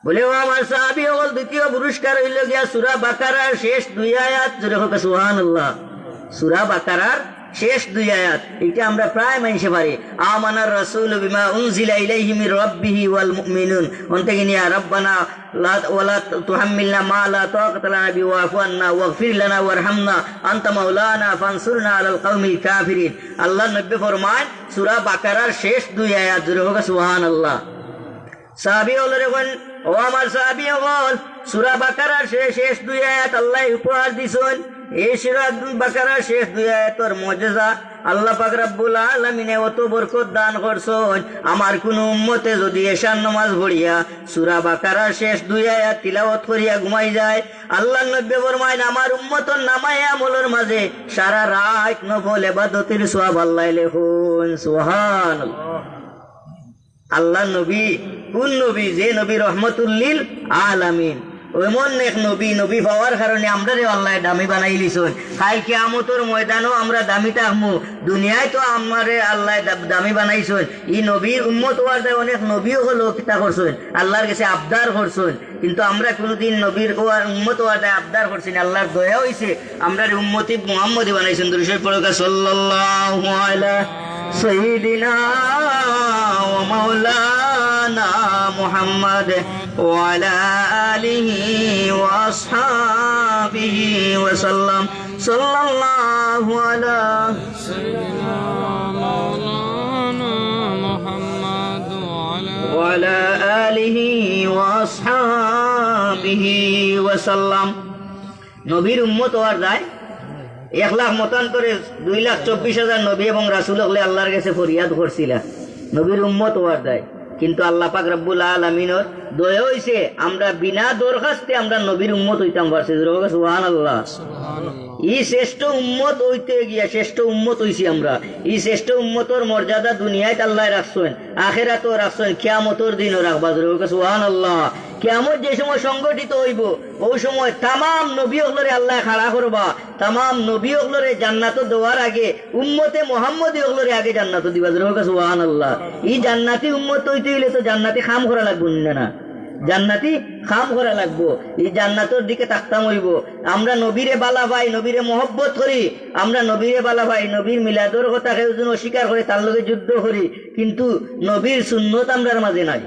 বলে, ও আমার সাহাবী হল, দ্বিতীয় পুরস্কার হইল গিয়া সূরা বাকারার শেষ 2 আয়াত। জোরে হোক সুবহানাল্লাহ। সূরা বাকারার শেষ 2 আয়াত, এটা আমরা প্রায় মানতে পারি। আমানার রাসূল বিমা উনজিলা ইলাইহি মির রাব্বিহি ওয়াল মুমিনুন, অন্তে নিয়া রব্বানা ওয়ালা তুহাম্মিলনা মা লা তাকাতা লানা বিহি ওয়াফু আন্না ওয়াগফির লানা ওয়ারহামনা আনতা মাওলানা ফানসুরনা আলাল কওমিল কাফিরিন। আল্লাহ নবী ফরমান সূরা বাকারার শেষ 2 আয়াত। জোরে হোক সুবহানাল্লাহ। সাহাবী হলো রেখন, ও আমার সাহাবী হল, সূরা বাকারার শেষ 2 আয়াত আল্লাহ উপহার দিছেন। এই সূরা বাকারার শেষ 2 আয়াতের মুজিজা আল্লাহ পাক রব্বুল আলামিন অত বরকত দান করছেন। আমার কোন উম্মতে যদি এশার নামাজ পড়িয়া সূরা বাকারার শেষ 2 আয়াত তিলাওয়াত করিয়া ঘুমাই যায়, আল্লাহর নবী ফরমায় আমার উম্মতের নামায়ে আমলের মাঝে সারা রাত নফল ইবাদতের সওয়াব আল্লাহ লেখেন। সুবহানাল্লাহ। আল্লাহ নবী কোন নবী? যে নবী রহমতুল লিল আলামিন। এমন এক নবী, নবী পাওয়ার কারণে আমরা আল্লাহ দামি বানাই লিছুন। কাল কিয়ামতের ময়দানও আমরা দামি থাকবো। দুনিয়ায় তো আমারে আল্লাহ দামি বানাইছেন। এই নবীর উম্মত হওয়ার দায় অনেক নবীও হলো কিতা করছেন, আল্লাহর কাছে আবদার করছেন, কিন্তু আমরা কোনোদিন নবীর উম্মত হওয়ার দায় আবদার করছি না। আল্লাহর দয়া হইছে, আমরা উম্মতি মুহাম্মদী বানাইছেন। দুরূদ শরীফ পড়ুকা, সাল্লাল্লাহু আলা সাইয়্যিদিনা ওয়া মাওলানা মুহাম্মদ ওয়া আলা আলিহি ওয়া আসহাবিহি ওয়া সাল্লাম। সাল্লাল্লাহু আলা سيدنا مولانا محمد ওয়া আলা আলিহি ওয়া আসহাবিহি ওয়া সাল্লাম। নবীর উম্মত হওয়ার দায় 1 লাখ মতান্তরে 2,24,000 নবী এবং রাসূল হলে আল্লাহর কাছে ফরিয়াদ করছিলা নবীর উম্মত হওয়ার দায়। কিন্তু আল্লাহ পাক রব্বুল আলামিনের দয়া হইছে, আমরা বিনা দরখাস্তে আমরা নবীর উম্মত হইতাম পারছি। সুবহানাল্লাহ। এই শ্রেষ্ঠ উম্মত হইতে গিয়া শ্রেষ্ঠ উম্মত হইছি আমরা। এই শ্রেষ্ঠ উম্মতর মর্যাদা দুনিয়ায় আল্লাহ রাখছেন, আখিরাতেও রাখছেন, কিয়ামতের দিনও রাখবা। সুবহানাল্লাহ। কিয়ামত যে সময় সংগঠিত হইব, ওই সময় তামাম নবী হলরে আল্লাহ খাড়া করবা। তামাম নবী হলরে জান্নাত দেওয়ার আগে উম্মতে মুহাম্মদী হলরে আগে জান্নাত দিবা। সুবহানাল্লাহ। এই জান্নাতি উম্মত হইতে হইলে তো জান্নাতি খাম করা লাগবে না, জান্নাতি খাম করা লাগবো। এই জান্নাতের দিকে তাকতাম হইব। আমরা নবীরে বালা ভাই, নবীরে মহব্বত করি, আমরা নবীরে বালা ভাই, নবীর মিলাদর কথা কেউ যেন অস্বীকার করে, তার লগে যুদ্ধ করি, কিন্তু নবীর সুন্নত আমরার মাঝে নাই।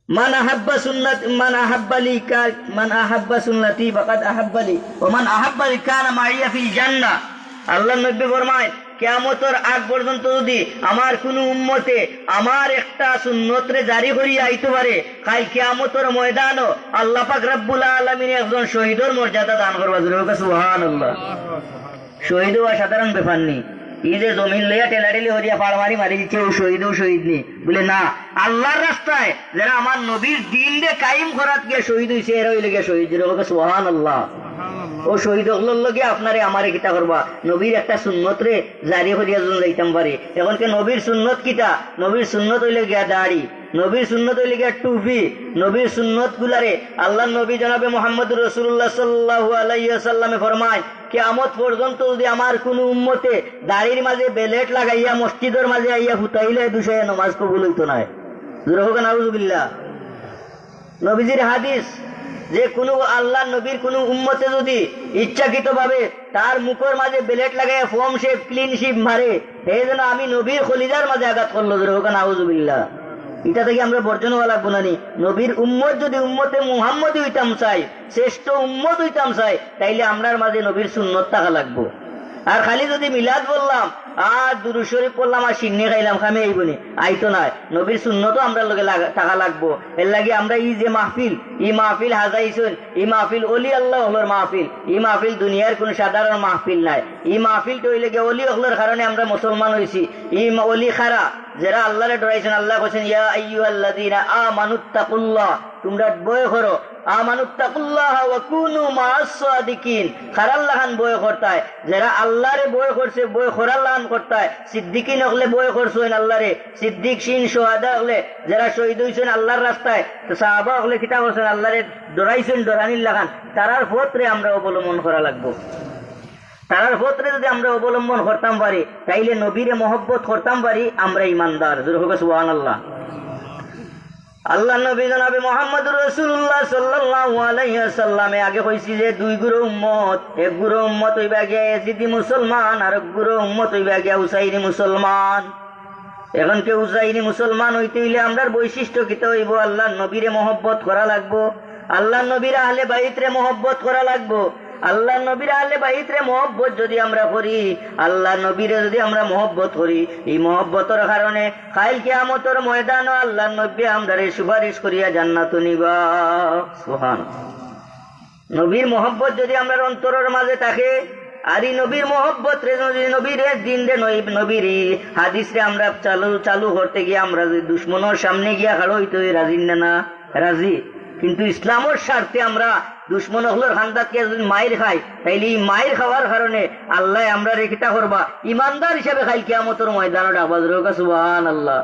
মান আহাব্বা সুন্নাত মান আহাব্বালি কার মান আহাব্বা সুন্নতি ফাকাদ আহাব্বালি ওয়া মান আহাব্বালি কানা মাইয়া ফিল জান্নাহ। আল্লাহ নবী ফরমায় কিয়ামতের আগ পর্যন্ত যদি আমার কোন উম্মতে আমার একটা সুন্নতরে জারি করিয়া আইতে পারে, কাল কিয়ামতের ময়দানও আল্লাহ পাক রব্বুল আলামিন একজন শহীদের মর্যাদা দান করবা। সুবহানাল্লাহ। শহীদ হওয়া সাধারণ ব্যাপার নেই। এই যে জমিন লইয়া টেলাটেলি হরিয়া পাড়মারি মারি দিচ্ছে, ও শহীদও শহীদ নেই বলে না। আল্লাহর রাস্তায় যারা আমার নবীর দিন রে কায়েম করাত গিয়ে শহীদ হইছে, এরা হইলে গিয়ে শহীদ। সুবহানাল্লাহ। ও শহীদ হকলর লগে আপনারে আমারে কিতা করবা, নবীর একটা সুন্নত রে জারি করিয়া জন যাইতাম পারে। এখনকে নবীর সুন্নত কিতা? নবীর সুন্নত হইলে গিয়া দাড়ি, নবীর সুন্নত হইলে গিয়া টুপি, নবীর সুন্নত গুলারে আল্লাহ নবী জনাবে মুহাম্মদুর রাসূলুল্লাহ সাল্লাল্লাহু আলাইহি ওয়াসাল্লামে ফরমায় কিয়ামত পর্যন্ত যদি আমার কোন উম্মতে দাড়ির মাঝে বেলেট লাগাইয়া মসজিদের মাঝে আইয়া ফুটাইলে দুশায় নামাজ কবুল হইতো না। জোরে হোক নাউযুবিল্লাহ। নবীজির হাদিস যে কোনো আল্লাহ নবীর কোন উম্মতে যদি ইচ্ছাকৃত ভাবে তার মুখের মাঝে বেলেট লাগাইয়া ফর্ম শেপ ক্লিন শেপ মারে, এই জন্য আমি নবীর খলিজার মাঝে আঘাত করলো। জোরে হোক নাউযুবিল্লাহ। এটা থেকে আমরা বর্জন হওয়া লাগবো না। নবীর উম্মত যদি উম্মতে মুহাম্মদী হইতাম চাই, শ্রেষ্ঠ উম্মত হইতাম চাই, তাইলে আমরার মাঝে নবীর সুন্নত থাকা লাগবো। আর খালি যদি মিলাদ বললাম আর দুরূদ শরীফ পড়লাম আর সিন্নি খাইলাম, খামে আইবনি, আইতো না। নবীর সুন্নতও আমরা লগে থাকা লাগবো। এর লাগে আমরা এই যে মাহফিল, এই মাহফিল হাজাইছেন, এই মাহফিল অলি আল্লাহ হলোর মাহফিল। এই মাহফিল দুনিয়ার কোন সাধারণ মাহফিল নাই। এই মাহফিলটা হইলে গিয়ে অলি হলোর কারণে আমরা মুসলমান হয়েছি। এই অলি খারা যারা আল্লাহরে ডরাইছেন, আল্লাহ কইছেন ইয়া আইয়ুহাল্লাযীনা আমানুত্তাকুল্লাহ, তোমরা ভয় করো। আমানুত্তাকুল্লাহ ওয়া কুনু মাআস সাদিকিন। খারাল্লাহান ভয় করতায়, যারা আল্লাহরে ভয় করছে, ভয় খরাল্লাহান করতায়। সিদ্দিকিন হলে ভয় করছেন আল্লাহরে, সিদ্দিক শিন শুহাদা হলে যারা শহীদ হইছেন আল্লাহর রাস্তায়, তো সাহাবা হলে কিতা করছেন আল্লাহরে ডরাইছেন, ডরানির লাগান। তারার পথরে আমরা অবলম্বন করা লাগবো। তার পথে যদি আমরা অবলম্বন করতাম পারি, তাইলে নবীরে মহব্বত করতাম পারি, আমরা ইমানদার। সুবহানাল্লাহ। আল্লাহ নবী জনাবে মুহাম্মদুর রাসূলুল্লাহ সাল্লাল্লাহু আলাইহি ওয়াসাল্লামে আগে কইছি যে দুই গুরু উম্মত, এক গুরু উম্মত হইবা গিয়া ইয়াজিদি মুসলমান, আর এক গুরু উম্মত হইবা গিয়া হুসাইনি মুসলমান। এখন কেউ হুসাইনি মুসলমান হইতে হইলে আমরার বৈশিষ্ট্য কিতে হইব? আল্লাহ নবীরে মহব্বত করা লাগবো, আল্লাহ নবীর আহলে বাইতরে মহব্বত করা লাগবো। আল্লাহ নবীর আহলে বাইতরে মহব্বত যদি আমরা করি, আল্লাহ নবীরে যদি আমরা মহব্বত করি, এই মহব্বতের কারণে কাল কিয়ামতের ময়দানে আল্লাহ নবী আমরারে সুপারিশ করিয়া জান্নাত নিবা। সুবহানাল্লাহ। নবীর মহব্বত যদি আমরা অন্তরের মাঝে থাকে, আর এই নবীর মহব্বত রে নবীর দিন রে নবীর হাদিস রে আমরা চালু করতে গিয়ে আমরা যদি দুশ্মনের সামনে গিয়া খাড়ো হইতে রাজি না? রাজি। কিন্তু ইসলামের স্বার্থে আমরা দুশ্মন হলোর খান্দাতকে যদি মায়ের খাই, তাইলে এই মায়ের খাওয়ার কারণে আল্লাহ আমরা রেখিটা করবা ইমানদার হিসাবে খাই কিয়ামতের ময়দানে আওয়াজ রোকা। সুবহানাল্লাহ।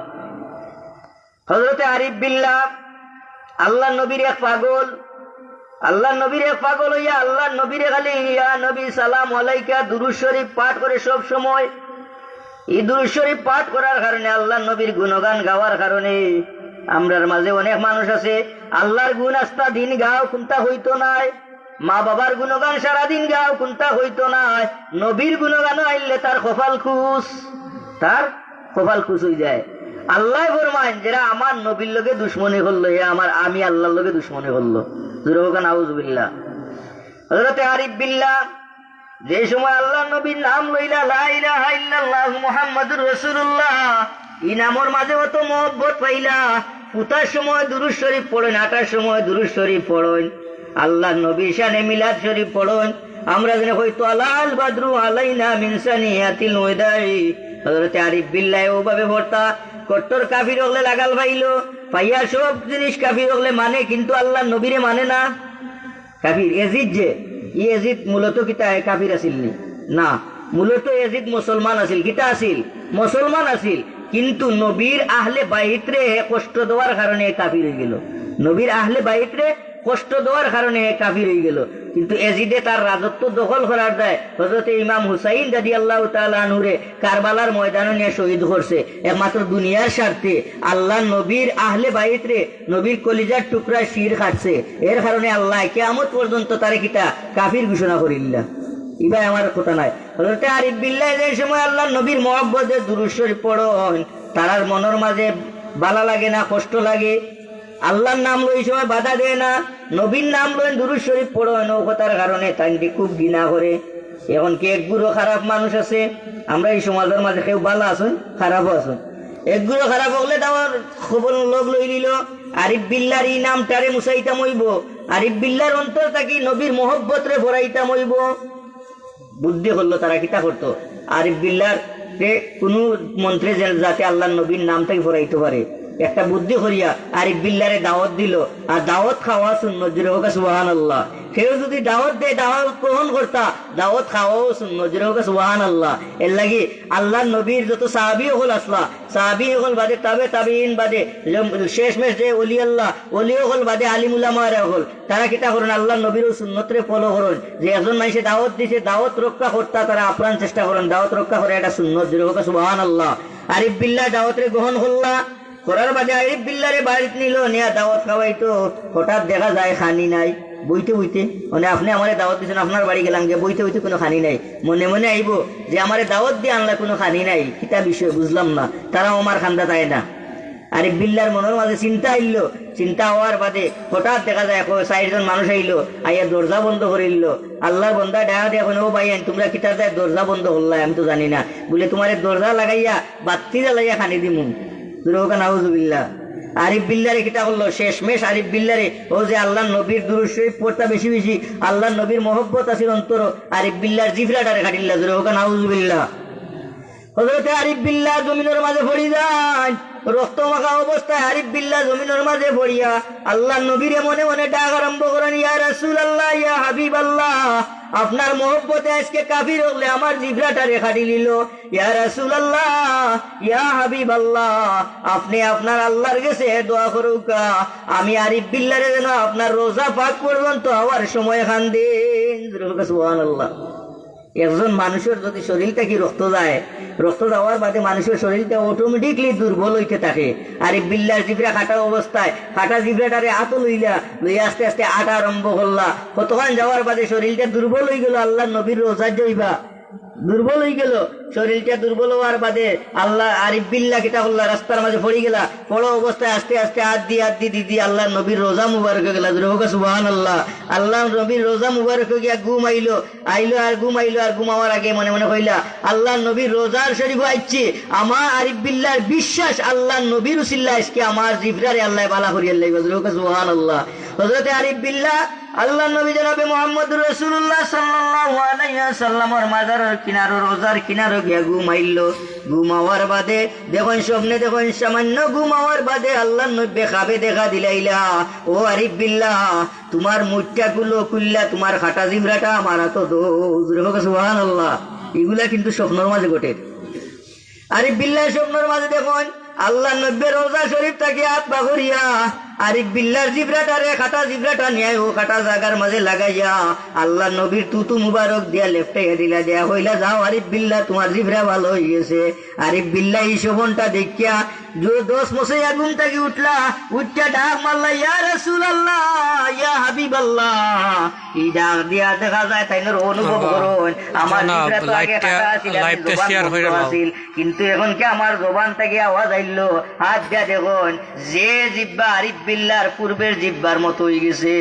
হযরতে আরিফ বিল্লাহ আল্লাহ নবীর এক পাগল, আল্লাহ নবীর এক পাগল হইয়া আল্লাহ নবীরে খালি ইয়া নবী সালাম আলাইকা দুরূদ শরীফ পাঠ করে সব সময়। এই দুরূদ শরীফ পাঠ করার কারণে আল্লাহ নবীর গুণগান গাওয়ার কারণে আমরার মাঝে অনেক মানুষ আছে আল্লাহর গুণ আস্তা দিন গাও কোনটা হইতো নাই, মা বাবার গুণগান সারাদিন গাও কোনটা হইতো নাই, নবীর গুণগান আইলে তার কপাল খুশ হয়ে যায়। আল্লাহ ফরমান যারা আমার নবীর লগে দুশ্মনী করলো, আমি আল্লাহর লগে দুশ্মনী করলো। নাউজুবিল্লাহ। হযরত আরিফ বিল্লাহ যে সময় আল্লাহ নবীর নাম লইলা লা ইলাহা ইল্লাল্লাহ মুহাম্মাদুর রাসূলুল্লাহ, এই নামের মাঝে অত মহব্বত পাইলা, ফুটার সময় দুরূদ শরীফ পড়েন, আটার সময় দুরূদ শরীফ পড়েন, আল্লাহ নবীর শানে মিলাদ শরীফ পড়েন। আমরা যেন হয়তো আলাল বাদরু আলাইনা মিন সানিয়াতিল ওয়াদাই। হযরত আরিফ বিল্লাহ ওভাবে পড়তা, কট্টর কাফির হলে লাগাল পাইলো, পাইয়া সব জিনিস কাফির হলে মানে, কিন্তু আল্লাহ নবীরে মানে না। কাফির এজিদ যে এজিদ মূলত কিতা কাফির আসিল না, মূলত এজিদ মুসলমান আসিল। কিতা আসিল? মুসলমান আসিল, কিন্তু নবীর আহলে বাইতরে কষ্ট দেওয়ার কারণে কাফির হয়ে গেল। নবীর আহলে বাইতরে কষ্ট দেওয়ার কারণে কাফির হয়ে গেল। কিন্তু এজিদে তার রাজত্ব দখল করার দেয় হযরত ইমাম হুসাইন রাদিয়াল্লাহু তাআলা আনহুরে কারবালার ময়দানে নিয়ে শহীদ করছে একমাত্র দুনিয়ার স্বার্থে। আল্লাহ নবীর আহলে বাইতরে নবীর কলিজার টুকরা শির খাটছে, এর কারণে আল্লাহ কিয়ামত পর্যন্ত তারে কিতা কাফির ঘোষণা করিল্লা। ইবাই আমার কথা নাই। হযরত আরিফ বিল্লাহ যে সময় আল্লাহ নবীর মহব্বতে দুরূদ শরীফ পড়েন, তার মনের মাঝে বালা লাগে না, কষ্ট লাগে। আল্লাহর নাম লই সময় বাধা দেয় না, নবীর নাম লই দুরূদ শরীফ পড়েন, ও কথার কারণে তাইনটি খুব ঘৃণা করে। এখন কি একগুলো খারাপ মানুষ আছে? আমরা এই সমাজের মাঝে কেউ ভালো আসুন, খারাপও আসুন। একগুলো খারাপ হলে তার খবর লোক লই নিল, আরিফ বিল্লাহর এই নামটারে মুসাইতাম হইব, আরিফ বিল্লাহর অন্তর থাকি নবীর মহব্বত রে ভরাইতাম হইব। বুদ্ধি করলো তারা কিতা করতো, আরিফ বিল্লাহর কোন মন্ত্রে যাতে আল্লাহ নবীর নামটাই ভরাইতে পারে, একটা বুদ্ধি করিয়া আরিফ বিল্লাহরে দাওয়াত দিল। আর দাওয়াত খাওয়া সুন্নত, জোরে হোক সুবহানাল্লাহ। কেউ যদি দাওয়াত দেয় দাওয়াত গ্রহণ করতা, দাওয়াত খাওয়াও সুন্নত, জোরে হোক সুবহানাল্লাহ। এর লাগি আল্লাহ নবীর যত সাহাবী হল আসলা, সাহাবী হল বাদে তাবেঈন বাদে শেষমেশ যে ওলি আল্লাহ ওলি হল বাদে আলিম উলামারা হল, তারা কিতা করেন আল্লাহ নবীর সুন্নতরে ফলো করেন। যে একজন মানুষে দাওয়াত দিছে, দাওয়াত রক্ষা করতা তারা আপ্রাণ চেষ্টা করেন, দাওয়াত রক্ষা করে এটা সুন্নত, জোরে হোক সুবহানাল্লাহ। আরিফ বিল্লাহ দাওয়াতরে গ্রহণ করলা, করার বাদে আরিফ বিল্লাহরে বাড়িতে নিল, নিয়া দাওয়াত খাওয়াইতো। হঠাৎ দেখা যায় খানি নাই, বইতে মানে আপনি আমারে দাওয়াত দিচ্ছেন, আপনার বাড়ি গেলাম গিয়ে বইতে কোনো খানি নাই। মনে মনে আইব যে আমারে দাওয়াত দিয়ে আনলা কোনো খানি নাই, কিতা বিষয় বুঝলাম না, তারাও আমার খান্দা তাই না। আরিফ বিল্লাহর মনের মাঝে চিন্তা আইলো, চিন্তা হওয়ার বাদে হঠাৎ দেখা যায় 4জন মানুষ আইলো, আইয়া দরজা বন্ধ করে দিল। আল্লাহর বন্দা ডায়া দিয়ে এখন ও ভাই তোমরা কিতা যায় দরজা বন্ধ করলা, আমি তো জানি না, বলে তোমার দরজা লাগাইয়া বাত্তি জ্বালাইয়া খানি দিমু। নাউজুবিল্লাহ। আরিফ বিল্লাহরে কিতা করলো শেষমেশ, আরিফ বিল্লাহরে ও যে আল্লাহ নবীর দুরূদ শরীফ পড়তা বেশি বেশি, আল্লাহ নবীর মহব্বত আছিল অন্তর, আরিফ বিল্লাহর জিফরাটারে কাটিল্লা, জোরে হোক নাউজুবিল্লাহ। হযরত আরিফ বিল্লাহ জমিনের মাঝে পড়ি যায়, রক্ত মাখা অবস্থায় আরিফ বিল্লাহ জমিনের মাঝে পড়িয়া আল্লাহ নবীরে মনে মনে ডাক আরম্ভ করেন, ইয়া রাসূলুল্লাহ, ইয়া হাবিবাল্লাহ, আপনার মহব্বতে আজকে কাফির হলে আমার জিভরাটারে খাটি নিল। ইয়া রাসূলুল্লাহ, ইয়া হাবিবাল্লাহ, আপনি আপনার আল্লাহর কাছে দোয়া করুক, আমি আরিফ বিল্লাহরে যেন আপনার রোজা পাক পর্যন্ত হওয়ার সময় খান দেন। সুবহানাল্লাহ। একজন মানুষের যদি শরীরটা কি রক্ত যায়, রক্ত যাওয়ার বাদে মানুষের শরীরটা অটোমেটিকলি দুর্বল হইতে থাকে। আর এই বিল্লার জিবরা কাটা অবস্থায় কাটা জিবরাটারে আত লইলা আস্তে আস্তে আটা আরম্ভ করলা, কতক্ষণ যাওয়ার বাদে শরীরটা দুর্বল হয়ে গেল। আল্লাহ নবীর রোজা যাইবা দুর্বল হয়ে গেল, শরীরটা দুর্বল হওয়ার বাদে আল্লাহ আরিফ বিল্লাহ কিতা করলা, রাস্তার মাঝে পড়ে গেলা। পড়ো অবস্থায় আস্তে আস্তে হাত দিয়ে আল্লাহ নবীর রোজা মুবারক গেলা। সুবহানাল্লাহ। আল্লাহ নবীর রোজা মুবারক গিয়া ঘুম আইলো আর ঘুমাওয়ার আগে মনে মনে কইলা আল্লাহ নবীর রোজার শরীফ আইছে। আমার আরিফ বিল্লাহর বিশ্বাস আল্লাহ নবীর উসিল্লা আজকে আমার জিবরারে আল্লাহ বালা করিয়া লাইবা। সুবহানাল্লাহ। হযরত আরিফ বিল্লাহ আল্লাহ নবী জনাবে মুহাম্মদুর রাসূলুল্লাহ সাল্লাল্লাহু আলাইহি ওয়াসাল্লামের মাজারের কিনারে রোজার কিনারে গিয়া ঘুমাইলো। ঘুমাওয়ার বাদে দেখুন স্বপ্নে দেখুন সামান্য ঘুমাওয়ার বাদে আল্লাহ নবী খাবে দেখা দিলাইলা, ও আরিফ বিল্লাহ তোমার মুখটা গুলো খুললা, তোমার খাটা জিবরাটা আমার তো দো। সুবহানাল্লাহ। এগুলা কিন্তু স্বপ্নের মাঝে ঘটে। আরিফ বিল্লাহ স্বপ্নের মাঝে দেখুন আল্লাহ নবী রোজা শরীফ থেকে হাত বাগরিয়া আরিফ বিল্লাহর জিবরাটারে খাটা জিবরাটা নিয়ে ও খাটা জায়গার মাঝে লাগাইয়া আল্লাহ নবীর তুতু মুবারক দিয়া লেফটাইয়া দিলা, দেয়া হইলা যাও আরিফ বিল্লাহ তোমার জিবরা ভালো হয়ে গেছে। আরিফ বিল্লাহ এই শোভনটা দেখিয়া দোষ মশাইয়া ঘুম থেকে উঠটা ডাক মারলা, ইয়া রাসূলুল্লাহ ইয়া হাবিবাল্লাহ। এই ডাক দিয়া দেখা যায় তাইনের অনুভব করুন আমার জিবরা তো আগে খাটা ছিল, ছিল, কিন্তু এখন কি আমার জবান থেকে আওয়াজ আইলো। হাত দিয়া দেখুন যে জিব্বা আরিফ বিল্লাহর পূর্বের জিব্বার মতো হয়ে গেছে।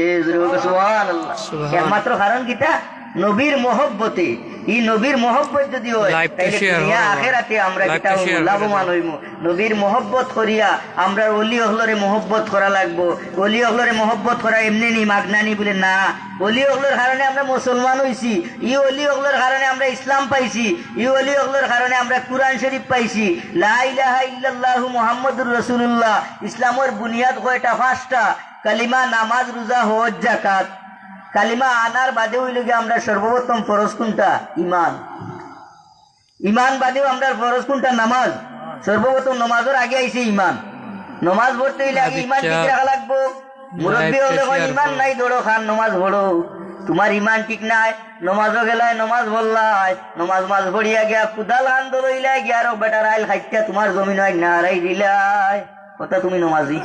সুবহানাল্লাহ। একমাত্র কারণ কিটা নবীর মহব্বতে। এই নবীর মহব্বত যদি হয় তাহলে দুনিয়া আখিরাতে আমরা কিটা লাভবান হইব। নবীর মহব্বত করিয়া আমরা ওলি হলরে মহব্বত করা লাগবো। ওলি হলরে মহব্বত করা এমনি নি মাগনানি বলে না। ওলি হলর কারণে আমরা মুসলমান হইছি, ই ওলি হলর কারণে আমরা ইসলাম পাইছি, ই ওলি হলর কারণে আমরা কুরআন শরীফ পাইছি। লা ইলাহা ইল্লাল্লাহু মুহাম্মাদুর রাসূলুল্লাহ। ইসলামের বুনিয়াদ কয়টা? 5টা। কালিমা, নামাজ, রোজা, হজ, যাকাত। কালিমা আনার বাদে হইল গিয়ে আমরা সর্বপ্রথম ফরজ কোনটা? ইমান। ইমান বাদেও আমরা ফরজ কোনটা? নামাজ। সর্বপ্রথম নামাজের আগে আইছে ইমান। নামাজ পড়তে হইলে আগে ইমান ঠিক রাখা লাগবো। মুরব্বী হলে ইমান নাই দৌড়ো খান নামাজ পড়ো, তোমার ইমান ঠিক নাই নমাজও গেলাই নমাজ বললাই, নমাজ মাজ পড়িয়া গিয়া কুদাল হান ধরইলাই গিয়া আরো বেটার আইল খাইতা তোমার জমিন হয় নারাই দিলাই, কথা তুমি নমাজি।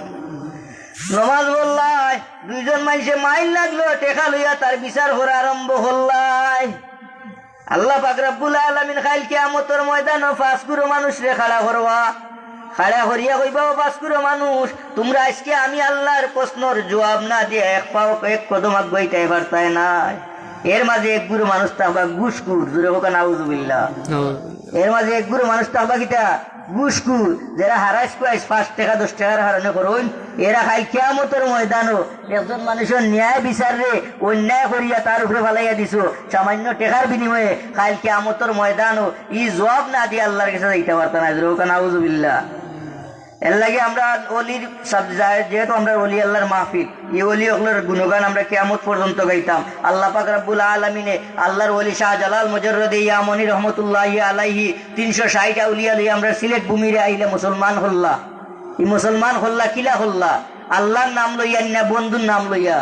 নমাজ বললাই, দুইজন মানুষে মাইল লাগলো, টেকা লইয়া তার বিচার করা আরম্ভ হল্লাই। আল্লাহ পাক রব্বুল আলামিন খাইল কিয়ামতের ময়দানে 5 মানুষ রে খাড়া করবা, খাড়া করিয়া কইবা ও 5 মানুষ, তোমরা আজকে আমি আল্লাহর প্রশ্নের জবাব না দিয়ে এক পাও এক কদম আগাইতে পারতাই নাই। এর মাঝে 1 মানুষ তাবা ঘুষখুর, জোরে হোক নাউজুবিল্লাহ। এর মাঝে 1 মানুষ তাবা কিটা ঘুষখুর, যারা হারাইস কইস 5 টাকা 10 টাকার হারানো করুন, এরা খাই কিয়ামতের ময়দানও একজন মানুষের ন্যায় বিচার রে অন্যায় করিয়া তার উপরে ফালাইয়া দিছো সামান্য টাকার বিনিময়ে, খাই কিয়ামতের ময়দানও ই জবাব না দিয়ে আল্লাহর কাছে যাইতে পারতাম না, জোরে হোক নাউজুবিল্লাহ। এর লাগে আমরা অলির যেহেতু আমরা অলি আল্লাহর মাহফিল, এই অলি ওগুলোর গুণগান আমরা কিয়ামত পর্যন্ত গাইতাম। আল্লাহ পাক রব্বুল আলামিনে আল্লাহর ওলি শাহজালাল মুজাররদে ইয়ামনি রহমতুল্লাহি আলাইহি 360 আউলিয়া লইয়া আমরা সিলেট ভূমিরে আইলে মুসলমান হল্লা। এই মুসলমান হল্লা কিলা হল্লা? আল্লাহর নাম লইয়া না, বন্ধুর নাম লইয়া,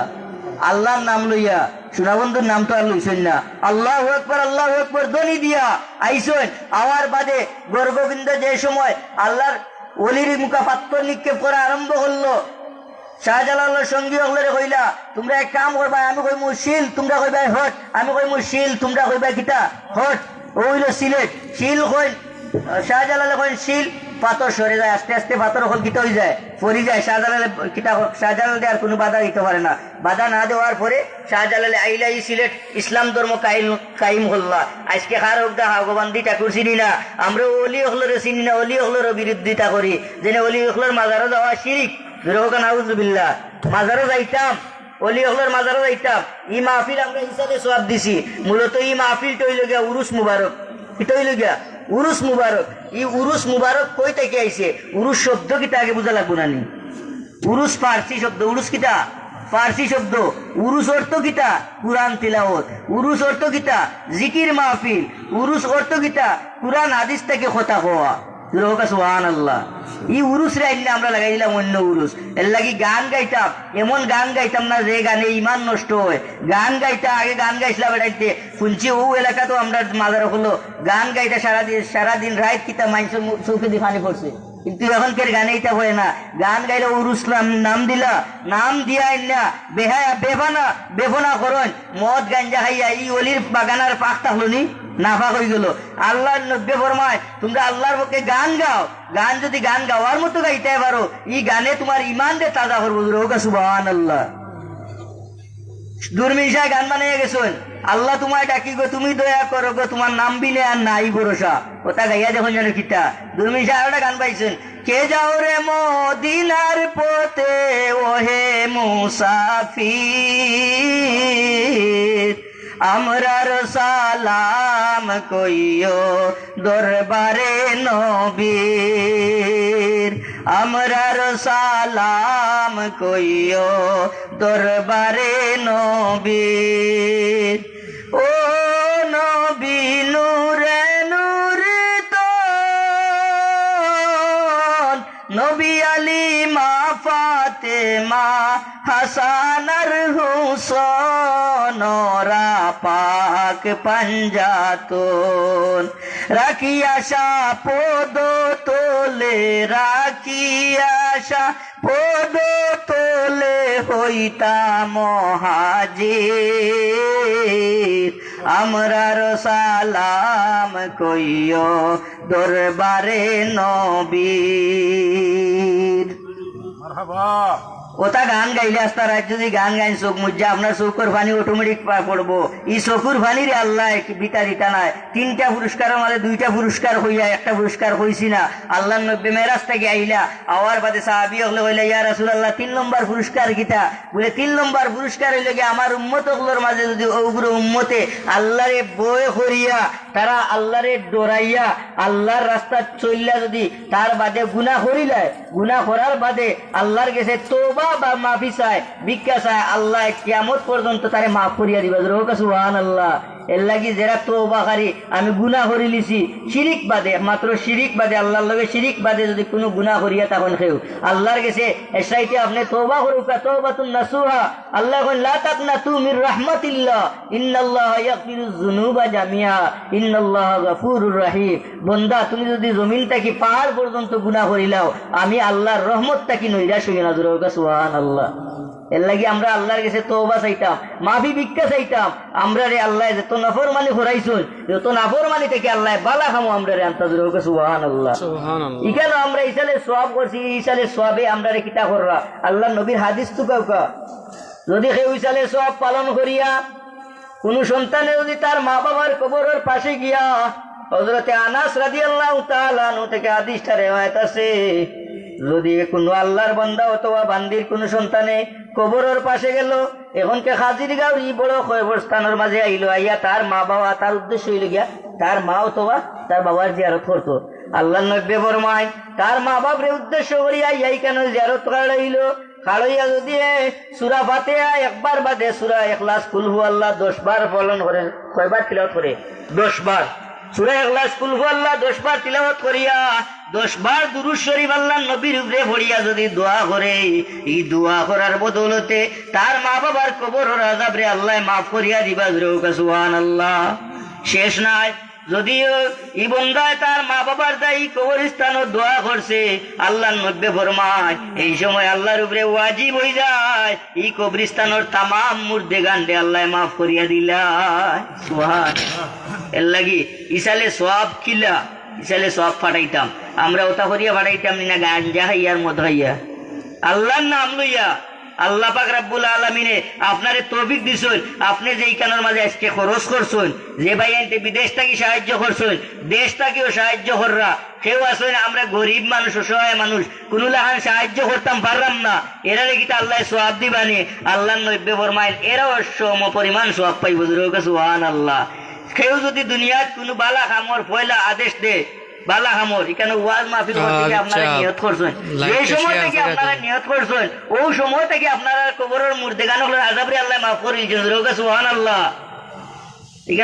আল্লাহর নাম লইয়া। সোনা বন্ধুর নাম তো আর লইছেন না। আল্লাহু আকবার ধ্বনি দিয়া আইসেন। আওয়ার বাদে গর্ববিন্দ যে সময় আল্লাহর অলির মুখা পাত্র নিক্ষেপ করা আরম্ভ করলো, শাহজালালের সঙ্গী হলরে কইলা তোমরা এক কাম করবা, আমি কই মুশিল, তোমরা কইবা হট, আমি কই মুশিল, তোমরা কইবা কিটা হট। ও হইল সিলেট, শিল কইন, শাহজালালে কইন শিল, পাথর সরে যায়, আস্তে আস্তে পাথর হল কিটা হয়ে যায়, পরি যায়। শাহজালালে কিটা শাহজালালে আর কোনো বাধা দিতে পারে না। বাধা না দেওয়ার পরে শাহজালালে আইলা এই সিলেট ইসলাম ধর্ম কায়েম হল্লা। আজকে কার হোক দা ভগবান্দি ঠাকুর চিনি না, আমরা অলি হলরে চিনি না, অলি হলর বিরোধিতা করি, যেন অলি হলর মাজারও যাওয়া শিরিক, নাউজুবিল্লাহ। মাজারও যাইতাম, অলি হলর মাজারও যাইতাম। ই মাহফিল আমরা হিসাবে সওয়াব দিছি। মূলত ই মাহফিল তৈল গিয়া উরুস মুবারক, এটা হইল গিয়া উরুস মুবারক। এই উরুস মুবারক কই থেকে আইছে? উরুস শব্দ কিটা আগে বুঝা লাগবো না নি? উরুস ফার্সি শব্দ, উরুস কিটা ফার্সি শব্দ। উরুস অর্থ কিটা? কুরআন তিলাওয়াত। উরুস অর্থ কিটা? জিকির মাহফিল। উরুস অর্থ কিটা? কুরআন হাদিস থেকে কথা হওয়া। সুবহানাল্লাহ। ই উরুস রে আইলে আমরা লাগাই দিলাম অন্য উরুস, এর লাগি গান গাইতাম, এমন গান গাইতাম না যে গানে ইমান নষ্ট হয়। গান গাইতা আগে গান গাইছিলাম বেড়াইতে শুনছি ও এলাকা তো আমরা মাজার হলো গান গাইতা সারাদিন রাত কিতা মাইন্স চৌকে দিয়ে পানি পড়ছে। কিন্তু এখনকার গানে এটা হয় না, গান গাইলে উরুস নাম দিলা, নাম দিয়া না বেহায়া বেফনা করন মদ গাঞ্জা খাইয়া ই অলির বাগানার পাকটা হলনি নাফাক হয়ে গেল। আল্লাহর নব্বে ফরমায় তোমরা আল্লাহর পক্ষে গান গাও, গান যদি গান গাওয়ার মতো গাইতে পারো ই গানে তোমার ইমান দে তাজা করবো। সুবহানাল্লাহ। দুর্মিশায় গান বানিয়ে গেছেন, আল্লাহ তোমায় ডাকি গো তুমি দয়া করো গো, তোমার নাম বিনে আর নাই ভরসা। ওটা গাইয়া দেখুন যেন কিতা দুর্মিশা আরোটা গান পাইছেন, কে যাও রে মদিনার পথে ওহে মুসাফির, আমরার সালাম কইও দরবারে নবীর, আমরার সালাম কইও দরবারে নবীর। ও নবী নূরে নূরে তো নবী আলী মা ফাতেমা হাসান আর হুসেন ওরা পাক পাঞ্জাতন, রাখিয়াশা পদ তোলে রাখিয়াশা পদ তোলে হইতা মহাজির, আমরার সালাম কইও দরবারে নবীর। ওটা গান গাইলে আস্তা রাত যদি গান গাইন চোখ মুজা আপনার চৌকর পানি অটোমেটিক পড়বো। ই চকুর পানির আল্লাহ বিতা দিতা নাই। 3টা পুরস্কারের মাঝে 2টা পুরস্কার হইয়া 1টা পুরস্কার হইছি না। আল্লাহ নব্বে মেরাজ থেকে আইলা আওয়ার বাদে সাহাবি হলে হইলে ইয়া রাসূলুল্লাহ 3 নম্বর পুরস্কার কিতা? বলে 3 নম্বর পুরস্কার হইলে গিয়ে আমার উম্মত গুলোর মাঝে যদি ওগুলো উম্মতে আল্লাহরে বয় করিয়া তারা আল্লাহরে ডরাইয়া আল্লাহর রাস্তা চললা যদি তার বাদে গুনাহ করিলায়, গুনাহ করার বাদে আল্লাহর কাছে তওবা বা মাফি চায় ভিক্ষা চায়, আল্লাহ কিয়ামত পর্যন্ত তারে মাফ করিয়া দিবা। সুবহানাল্লাহ। এর লাগি যারা তওবাকারী আমি গুনাহ করি লিছি শিরিক বাদে, মাত্র শিরিক বাদে আল্লাহর লগে শিরিক বাদে যদি কোনো গুনাহ করিয়া তখন খেউ আল্লাহর কাছে এসাইতে আপনি তওবা করুকা তওবাতুন নাসুহা। আল্লাহ কইন লা তাকনাতু মির রাহমাতিল্লাহ ইন্নাল্লাহা ইয়াগফিরুয যুনুবা জামিআ ইন্নাল্লাহা গফুরুর রহিম। বান্দা তুমি যদি জমিন থেকে পাহাড় পর্যন্ত গুনাহ করিলাও আমি আল্লাহর রহমত থেকে নৈরাশ হই না। সুবহানাল্লাহ। এর লাগি আমরা আল্লাহর কাছে তওবা চাইতাম, মাফি ভিক্ষা চাইতাম। আমরা রে আল্লাহ যত নাফরমানি করাইছুন যত নাফরমানি থেকে আল্লাহ বালা খামো আমরা রে আন্তাজুর হোক। সুবহানাল্লাহ। ইখানে আমরা ইসালে সওয়াব করছি, ইসালে সওয়াবে আমরা রে কিতা কররা আল্লাহ নবীর হাদিস তো কাউকা যদি কেউ ইসালে সওয়াব পালন করিয়া কোন সন্তানে যদি তার মা বাবার কবরের পাশে গিয়া হযরতে আনাস রাদিয়াল্লাহু তাআলা আনহু থেকে হাদিসটা রিওয়ায়াত আছে, যদি কোনো আল্লাহর বান্দা অথবা বান্দির কোন সন্তানে কবরের পাশে গেল, এখনকে হাজিরগাঁও ই বড় কবরস্থানের মাঝে আইলো, আইয়া তার মা বাবা তার উদ্দেশ্য হইল গিয়া তার মা অথবা তার বাবার জিয়ারত করতো। আল্লাহ নবী ফরমায় তার মা বাপরে উদ্দেশ্য করিয়া ইয়াই কেন জিয়ারত করাইলো? খাড়ইয়া যদি সূরা ফাতিহা একবার বাদে সূরা ইখলাস কুল হুয়াল্লাহ 10 বার পালন করে, কয়বার তিলাওয়াত করে? 10 বার। সূরা ইখলাস কুল হুয়াল্লাহ 10 বার তিলাওয়াত করিয়া 10 বার দুরূদ শরীফ আল্লাহর নবীর উপরে পড়িয়া যদি দোয়া করে, এই দোয়া করার বদৌলতে তার মা বাবার কবরের আযাব রে আল্লাহ মাফ করিয়া দিবা। সুবহানাল্লাহ। শেষ নাই, যদিও এই বন্দায় তার মা বাবার দায়ী কবরস্থানে দোয়া করছে, আল্লাহর নবী ফরমায় এই সময় আল্লাহর উপরে ওয়াজিব হয়ে যায় এই কবরস্থানের তামাম মুর্দে গান্ডে আল্লাহ মাফ করিয়া দিলা। সুবহানাল্লাহ। এর লাগি ইসালে সওয়াব কিলা, ইসালে সওয়াব ফাটাইতাম আমরা ওটা করিয়া ফাটাইতাম না গাঞ্জা হাইয়ার মদ হইয়া আল্লাহর নাম লইয়া। আল্লাহ পাক রব্বুল আলামিনে আপনারে তৌফিক দিছেন, আপনি যেই কানের মাঝে আজকে খরচ করছেন, যে ভাই আনতে বিদেশ থেকে সাহায্য করছেন, দেশ থেকেও সাহায্য কররা কেউ আসেন আমরা গরিব মানুষ অসহায় মানুষ কোনো লাহান সাহায্য করতাম পারলাম না, এরা কি আল্লাহ সওয়াব দিবানি? আল্লাহর নবী ফরমায় এরাও সম পরিমাণ সওয়াব পাইব। সুবহানাল্লাহ। কেউ যদি দুনিয়াত কোনো বালা কামর পয়লা আদেশ দে বালা হামর এখানে ওয়াজ মাহফিল থেকে আপনারা নিয়ত করছেন, এই সময় থেকে আপনারা নিয়ত করছেন ওই সময় থেকে আপনারা কবরের মুর্দে গান আযাব রে আল্লাহ মাফ করিল। সুবহানাল্লাহ।